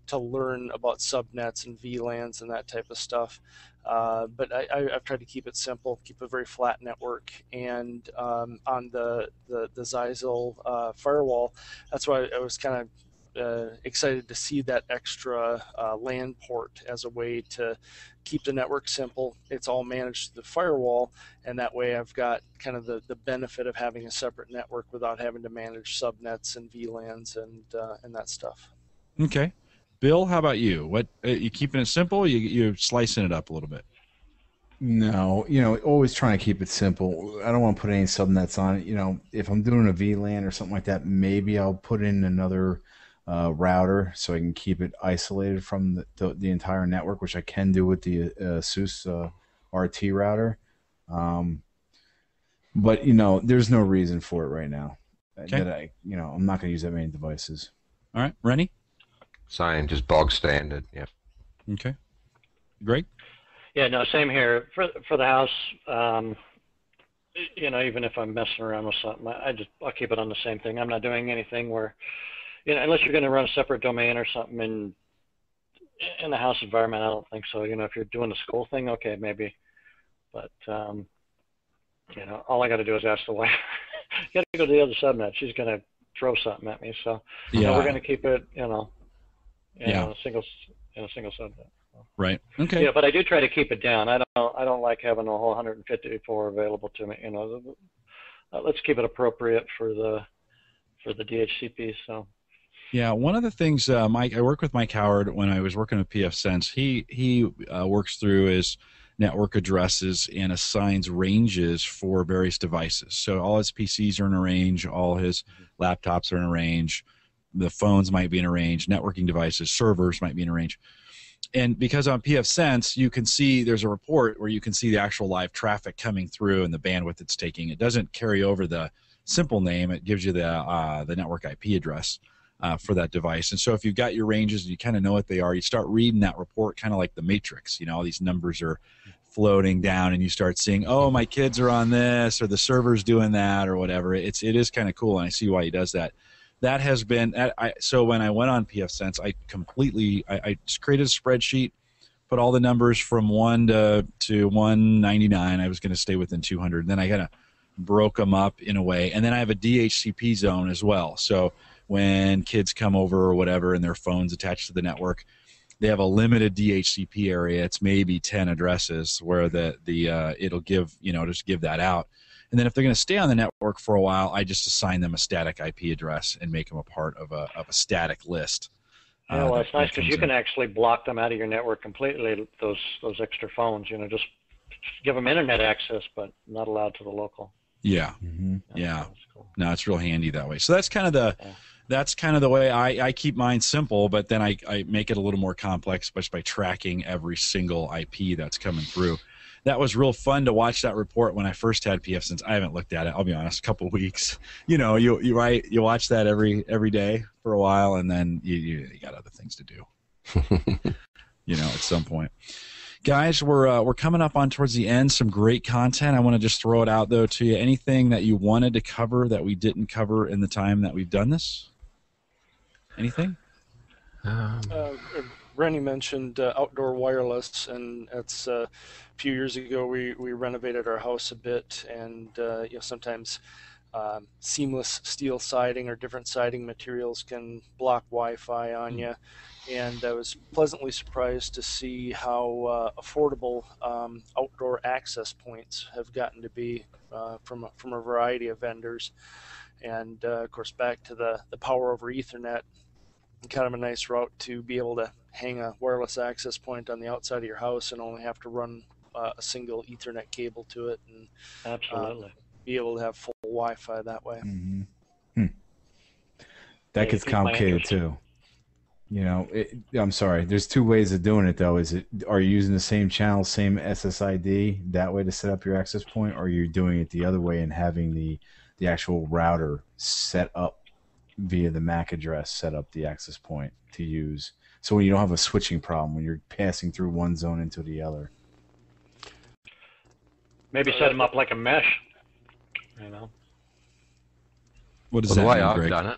[SPEAKER 4] to learn about subnets and VLANs and that type of stuff. But I've tried to keep it simple, keep a very flat network. And on the ZyXel firewall, that's why I was kind of excited to see that extra LAN port as a way to keep the network simple. It's all managed through the firewall, and that way I've got kind of the benefit of having a separate network without having to manage subnets and VLANs and that stuff.
[SPEAKER 1] Okay. Bill, how about you? What you keeping it simple? You're slicing it up a little bit?
[SPEAKER 2] No, always trying to keep it simple. I don't want to put any subnets on it. If I'm doing a VLAN or something like that, maybe I'll put in another router so I can keep it isolated from the entire network, which I can do with the Asus RT router. But there's no reason for it right now.
[SPEAKER 1] Okay.
[SPEAKER 2] I'm not going to use that many devices.
[SPEAKER 1] All right, Rennie?
[SPEAKER 5] Same, just bog standard. Yep.
[SPEAKER 1] Okay. Greg?
[SPEAKER 3] Yeah, no, same here. For the house, even if I'm messing around with something, I'll keep it on the same thing. I'm not doing anything where, unless you're going to run a separate domain or something in the house environment, I don't think so. If you're doing the school thing, okay, maybe. But, all I got to do is ask the wife. You got to go to the other subnet. She's going to throw something at me. So we're going to keep it, a single subnet.
[SPEAKER 1] Right. Okay.
[SPEAKER 3] Yeah, but I do try to keep it down. I don't like having a whole 154 available to me. You know, let's keep it appropriate for the DHCP. So.
[SPEAKER 1] Yeah, one of the things, I work with Mike Howard when I was working with pfSense. He works through his network addresses and assigns ranges for various devices. So all his PCs are in a range, all his laptops are in a range, the phones might be in a range, networking devices, servers might be in a range. And because on pfSense, you can see there's a report where you can see the actual live traffic coming through and the bandwidth it's taking. It doesn't carry over the simple name. It gives you the network IP address for that device. And so if you've got your ranges and you kind of know what they are, you start reading that report kind of like the Matrix. You know, all these numbers are floating down and you start seeing, oh, my kids are on this or the server's doing that or whatever. It is kind of cool, and I see why he does that. That has been so when I went on pfSense, I just created a spreadsheet, put all the numbers from 1 to 199. I was going to stay within 200. And then I kind of broke them up in a way. And then I have a DHCP zone as well. So when kids come over or whatever and their phone's attached to the network, they have a limited DHCP area. It's maybe 10 addresses where it'll give, just give that out. And then if they're going to stay on the network for a while, I just assign them a static IP address and make them a part of a static list.
[SPEAKER 3] Yeah, well, it's nice because you can actually block them out of your network completely, those extra phones. Just give them internet access, but not allowed to the local.
[SPEAKER 1] Yeah. Mm-hmm. Yeah. Cool. No, it's real handy that way. So that's kind of the way I keep mine simple, but then I make it a little more complex, especially by tracking every single IP that's coming through. That was real fun to watch that report when I first had pfSense. I haven't looked at it, I'll be honest, a couple of weeks. You watch that every day for a while, and then you got other things to do. At some point. Guys, we're coming up on towards the end. Some great content. I want to just throw it out though to you. Anything that you wanted to cover that we didn't cover in the time that we've done this? Anything?
[SPEAKER 4] Rennie mentioned outdoor wireless, and that's a few years ago we renovated our house a bit, and sometimes seamless steel siding or different siding materials can block Wi-Fi on you. And I was pleasantly surprised to see how affordable outdoor access points have gotten to be from a variety of vendors. And of course, back to the power over Ethernet, kind of a nice route to be able to hang a wireless access point on the outside of your house and only have to run a single Ethernet cable to it, and
[SPEAKER 3] absolutely
[SPEAKER 4] be able to have full Wi-Fi that way.
[SPEAKER 2] Mm-hmm. That gets complicated too. I'm sorry. There's two ways of doing it though. Are you using the same channel, same SSID that way to set up your access point, or are you doing it the other way and having the actual router set up via the MAC address, set up the access point to use? So when you don't have a switching problem, when you're passing through one zone into the other.
[SPEAKER 3] Maybe set them up like a mesh,
[SPEAKER 1] What does that mean, Greg?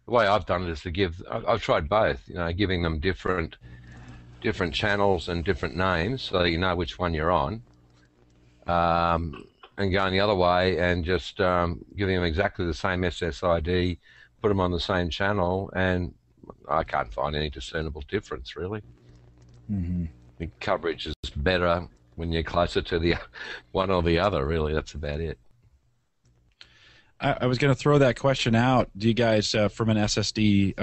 [SPEAKER 5] The way I've done it is to give. I've tried both. Giving them different channels and different names, so you know which one you're on. And going the other way and just giving them exactly the same SSID, put them on the same channel, and I can't find any discernible difference really.
[SPEAKER 2] Mm-hmm.
[SPEAKER 5] The coverage is better when you're closer to the one or the other. Really, that's about it.
[SPEAKER 1] I was going to throw that question out. Do you guys, from an SSID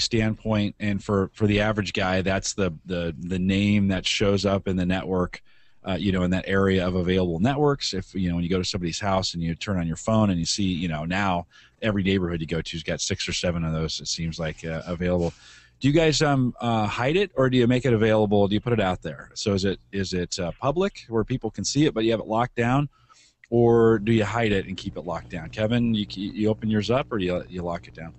[SPEAKER 1] standpoint, and for the average guy, that's the name that shows up in the network, in that area of available networks. If when you go to somebody's house and you turn on your phone and you see, now every neighborhood you go to's got 6 or 7 of those. It seems like available. Do you guys hide it, or do you make it available? Do you put it out there? So is it public where people can see it, but you have it locked down? Or do you hide it and keep it locked down? Kevin, you open yours up, or do you lock it down?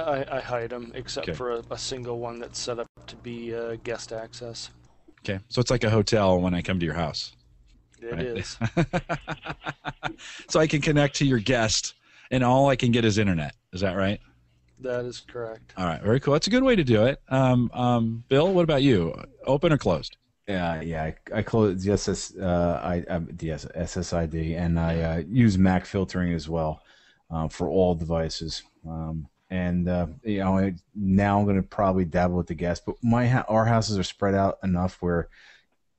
[SPEAKER 4] I hide them, except for a single one that's set up to be guest access.
[SPEAKER 1] Okay, so it's like a hotel when I come to your house.
[SPEAKER 4] It is.
[SPEAKER 1] So I can connect to your guest, and all I can get is internet. Is that right?
[SPEAKER 4] That is correct.
[SPEAKER 1] All right, very cool. That's a good way to do it. Bill, what about you? Open or closed?
[SPEAKER 2] Yeah. I close the SSID, and I use MAC filtering as well for all devices. And now I'm going to probably dabble with the gas. But our houses are spread out enough where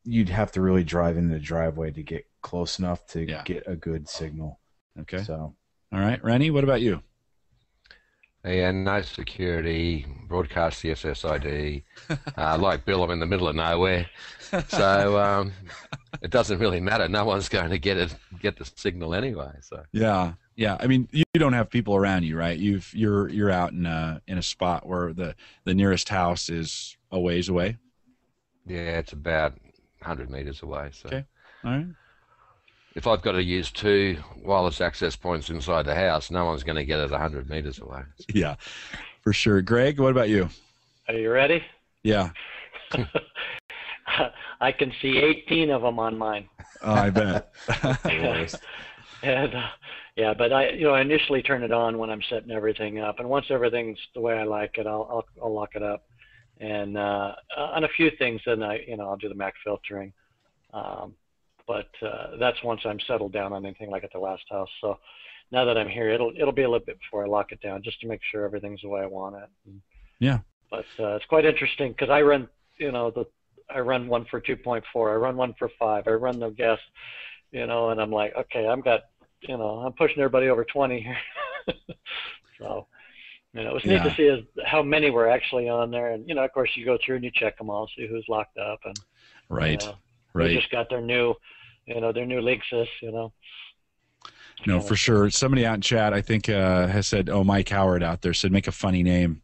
[SPEAKER 2] you'd have to really drive into the driveway to get close enough to get a good signal.
[SPEAKER 1] Okay.
[SPEAKER 2] So,
[SPEAKER 1] all right, Rennie, what about you?
[SPEAKER 5] Yeah, no security, broadcast the SSID. Like Bill, I'm in the middle of nowhere, so it doesn't really matter. No one's going to get the signal anyway. So
[SPEAKER 1] yeah. I mean, you don't have people around you, right? You're out in a spot where the nearest house is a ways away.
[SPEAKER 5] Yeah, it's about 100 meters away. So.
[SPEAKER 1] Okay. All right.
[SPEAKER 5] If I've got to use 2 wireless access points inside the house, no one's going to get it 100 meters away.
[SPEAKER 1] Yeah, for sure. Greg, what about you?
[SPEAKER 3] Are you ready?
[SPEAKER 1] Yeah.
[SPEAKER 3] I can see 18 of them on mine.
[SPEAKER 1] Oh, I bet.
[SPEAKER 3] And yeah, but I initially turn it on when I'm setting everything up, and once everything's the way I like it, I'll lock it up. And on a few things, then I'll do the MAC filtering. But that's once I'm settled down on anything like at the last house. So now that I'm here, it'll be a little bit before I lock it down, just to make sure everything's the way I want it.
[SPEAKER 1] Yeah.
[SPEAKER 3] But it's quite interesting because I run, I run one for 2.4, I run one for 5, I run the gas, and I'm like, okay, I'm pushing everybody over 20 here. So, it was neat to see how many were actually on there, and of course you go through and you check them all, see who's locked up, and
[SPEAKER 1] right.
[SPEAKER 3] They just got their new, their new league sys,
[SPEAKER 1] No, for sure. Somebody out in chat, I think, has said, Mike Howard out there said, make a funny name.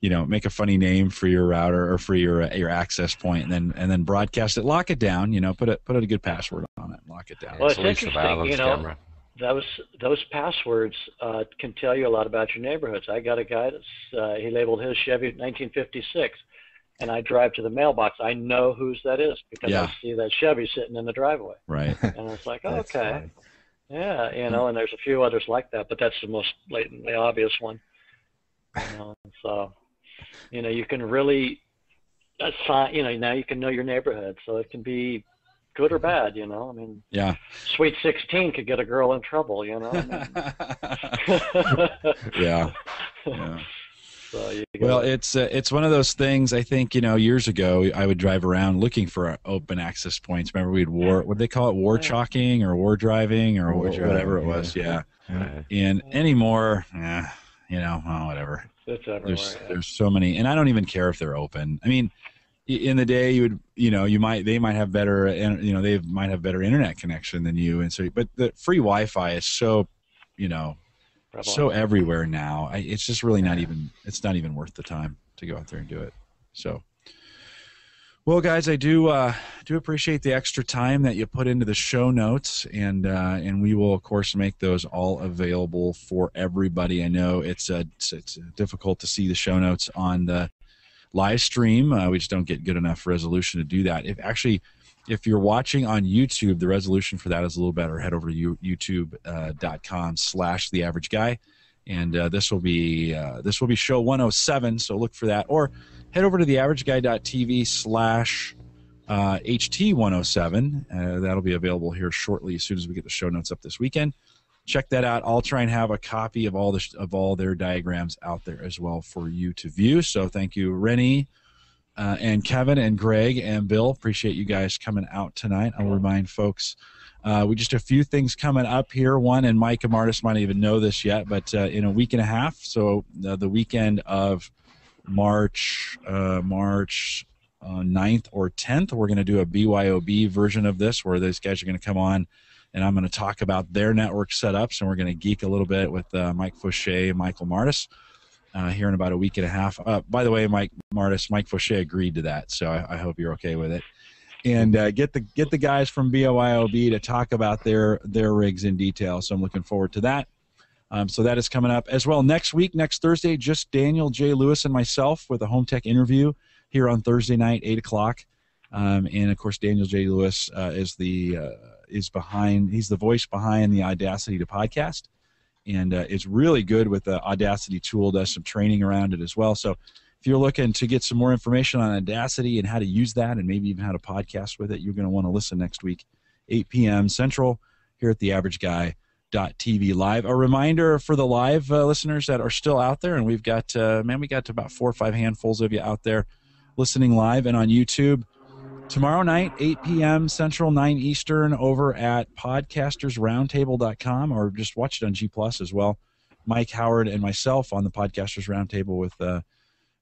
[SPEAKER 1] Make a funny name for your router or for your access point, and then broadcast it. Lock it down. Put a good password on it. Lock it down.
[SPEAKER 3] Well, it's interesting. Those passwords can tell you a lot about your neighborhoods. I got a guy that's he labeled his Chevy 1956. And I drive to the mailbox, I know whose that is because I see that Chevy sitting in the driveway.
[SPEAKER 1] Right.
[SPEAKER 3] And it's like, okay. Yeah, and there's a few others like that, but that's the most blatantly obvious one. So, you can really assign, now you can know your neighborhood. So it can be good or bad, I mean, Sweet 16 could get a girl in trouble,
[SPEAKER 1] Yeah. Well, it's one of those things. I think years ago I would drive around looking for open access points. Remember we'd what they call it, war chalking or war driving or whatever it was. Yeah. And anymore, whatever.
[SPEAKER 3] It's everywhere.
[SPEAKER 1] There's so many, and I don't even care if they're open. I mean, in the day they might have better, they might have better internet connection than you, and so but the free Wi-Fi is so so everywhere now. It's just really not even worth the time to go out there and do it. So, well, guys, I do appreciate the extra time that you put into the show notes, and we will of course make those all available for everybody. I know it's difficult to see the show notes on the live stream. We just don't get good enough resolution to do that. If you're watching on YouTube, the resolution for that is a little better. Head over to youtube.com/theaverageguy, and this will be show 107. So look for that, or head over to theaverageguy.tv/HT107. That'll be available here shortly as soon as we get the show notes up this weekend. Check that out. I'll try and have a copy of all their diagrams out there as well for you to view. So thank you, Rennie. And Kevin and Greg and Bill, appreciate you guys coming out tonight. I'll remind folks, we just a few things coming up here. One, and Mike and Martis might not even know this yet, but in a week and a half, so the weekend of March 9th or 10th, we're going to do a BYOB version of this where those guys are going to come on, and I'm going to talk about their network setups, and we're going to geek a little bit with Mike Fauché and Michael Martis. Here in about a week and a half. By the way, Mike Fauché agreed to that, so I hope you're okay with it. And get the guys from BYOB to talk about their rigs in detail. So I'm looking forward to that. So that is coming up as well next week, next Thursday. Just Daniel J. Lewis and myself with a home tech interview here on Thursday night, 8 o'clock. And of course, Daniel J. Lewis is the voice behind the Audacity to podcast. And it's really good with the Audacity tool, does some training around it as well. So if you're looking to get some more information on Audacity and how to use that and maybe even how to podcast with it, you're going to want to listen next week, 8 p.m. Central, here at theaverageguy.tv. averagiguy.tv live. A reminder for the live listeners that are still out there, and we've got, we got about 4 or 5 handfuls of you out there listening live and on YouTube. Tomorrow night, 8 p.m. Central, 9 Eastern, over at podcastersroundtable.com, or just watch it on G Plus as well. Mike Howard and myself on the Podcasters Roundtable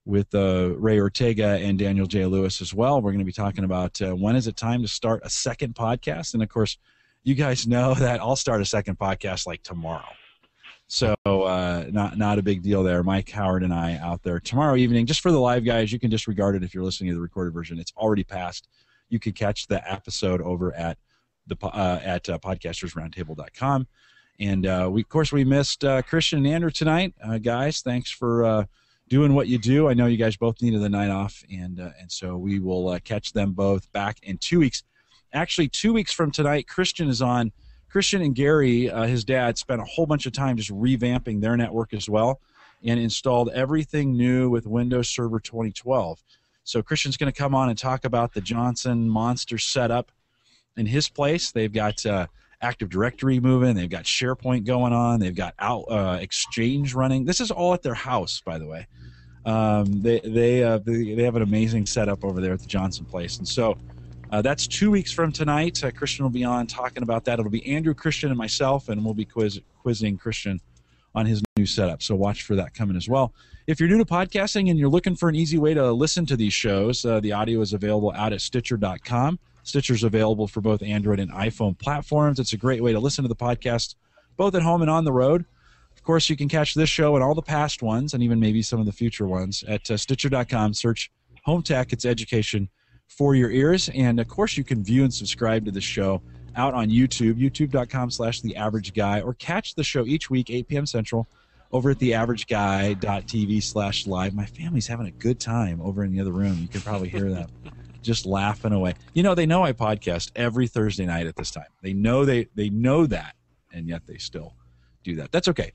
[SPEAKER 1] with Ray Ortega and Daniel J. Lewis as well. We're going to be talking about when is it time to start a second podcast. And, of course, you guys know that I'll start a second podcast like tomorrow. So not a big deal there. Mike Howard and I out there tomorrow evening. Just for the live guys, you can disregard it if you're listening to the recorded version. It's already passed. You can catch the episode over at podcastersroundtable.com. And we missed Christian and Andrew tonight. Guys, thanks for doing what you do. I know you guys both needed the night off, and so we will catch them both back in 2 weeks. Actually, 2 weeks from tonight, Christian is on. Christian and Gary, his dad, spent a whole bunch of time just revamping their network as well and installed everything new with Windows Server 2012. So Christian's going to come on and talk about the Johnson Monster setup in his place. They've got Active Directory moving. They've got SharePoint going on. They've got Exchange running. This is all at their house, by the way. They have an amazing setup over there at the Johnson place. And so that's 2 weeks from tonight. Christian will be on talking about that. It'll be Andrew, Christian, and myself, and we'll be quizzing Christian on his new setup. So watch for that coming as well. If you're new to podcasting and you're looking for an easy way to listen to these shows, the audio is available out at Stitcher.com. Stitcher's available for both Android and iPhone platforms. It's a great way to listen to the podcast both at home and on the road. Of course, you can catch this show and all the past ones and even maybe some of the future ones at Stitcher.com. Search Home Tech. It's education for your ears. And, of course, you can view and subscribe to the show out on YouTube, youtube.com/theaverageguy, or catch the show each week, 8 p.m. Central, over at theaverageguy.tv/live. My family's having a good time over in the other room. You can probably hear them just laughing away. You know, they know I podcast every Thursday night at this time. They know they know that, and yet they still do that. That's okay.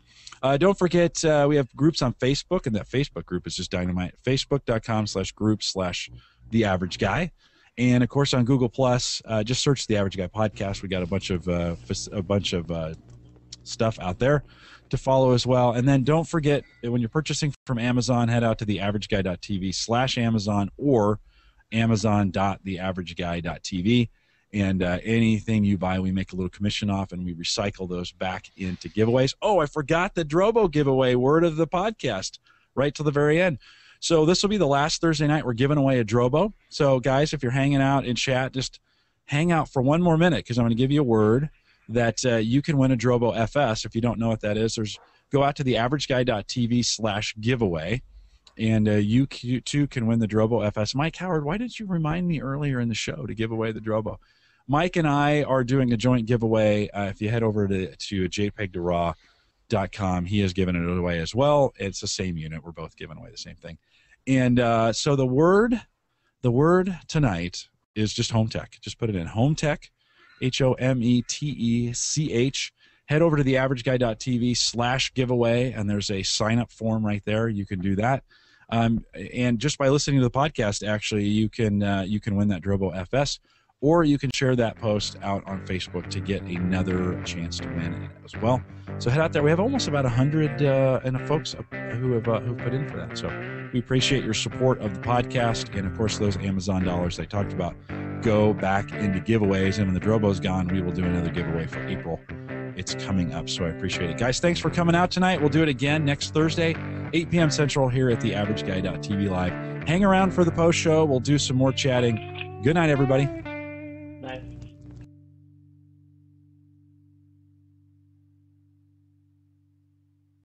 [SPEAKER 1] Don't forget, we have groups on Facebook, and that Facebook group is just dynamite. Facebook.com/group/theaverageguy. And, of course, on Google+, just search The Average Guy Podcast. We got a bunch of stuff out there to follow as well. And then don't forget, when you're purchasing from Amazon, head out to theaverageguy.tv/Amazon or Amazon.theaverageguy.tv. And anything you buy, we make a little commission off, and we recycle those back into giveaways. Oh, I forgot the Drobo giveaway, word of the podcast, right till the very end. So this will be the last Thursday night we're giving away a Drobo. So, guys, if you're hanging out in chat, just hang out for one more minute, because I'm going to give you a word that you can win a Drobo FS. If you don't know what that is, go out to theaverageguy.tv/giveaway, and you too can win the Drobo FS. Mike Howard, why didn't you remind me earlier in the show to give away the Drobo? Mike and I are doing a joint giveaway. If you head over to jpeg-to-raw.com, he has given it away as well. It's the same unit. We're both giving away the same thing. And so the word tonight is just Home Tech. Just put it in Home Tech, HOMETECH. Head over to theaverageguy.tv/giveaway, and there's a sign-up form right there. You can do that. And just by listening to the podcast, actually, you can win that Drobo FS, or you can share that post out on Facebook to get another chance to win it as well. So head out there. We have almost about 100 folks who have put in for that. So we appreciate your support of the podcast, and of course those Amazon dollars I talked about go back into giveaways. And when the Drobo's gone, we will do another giveaway for April. It's coming up, so I appreciate it. Guys, thanks for coming out tonight. We'll do it again next Thursday, 8 p.m. Central here at theaverageguy.tv live. Hang around for the post show. We'll do some more chatting. Good night, everybody.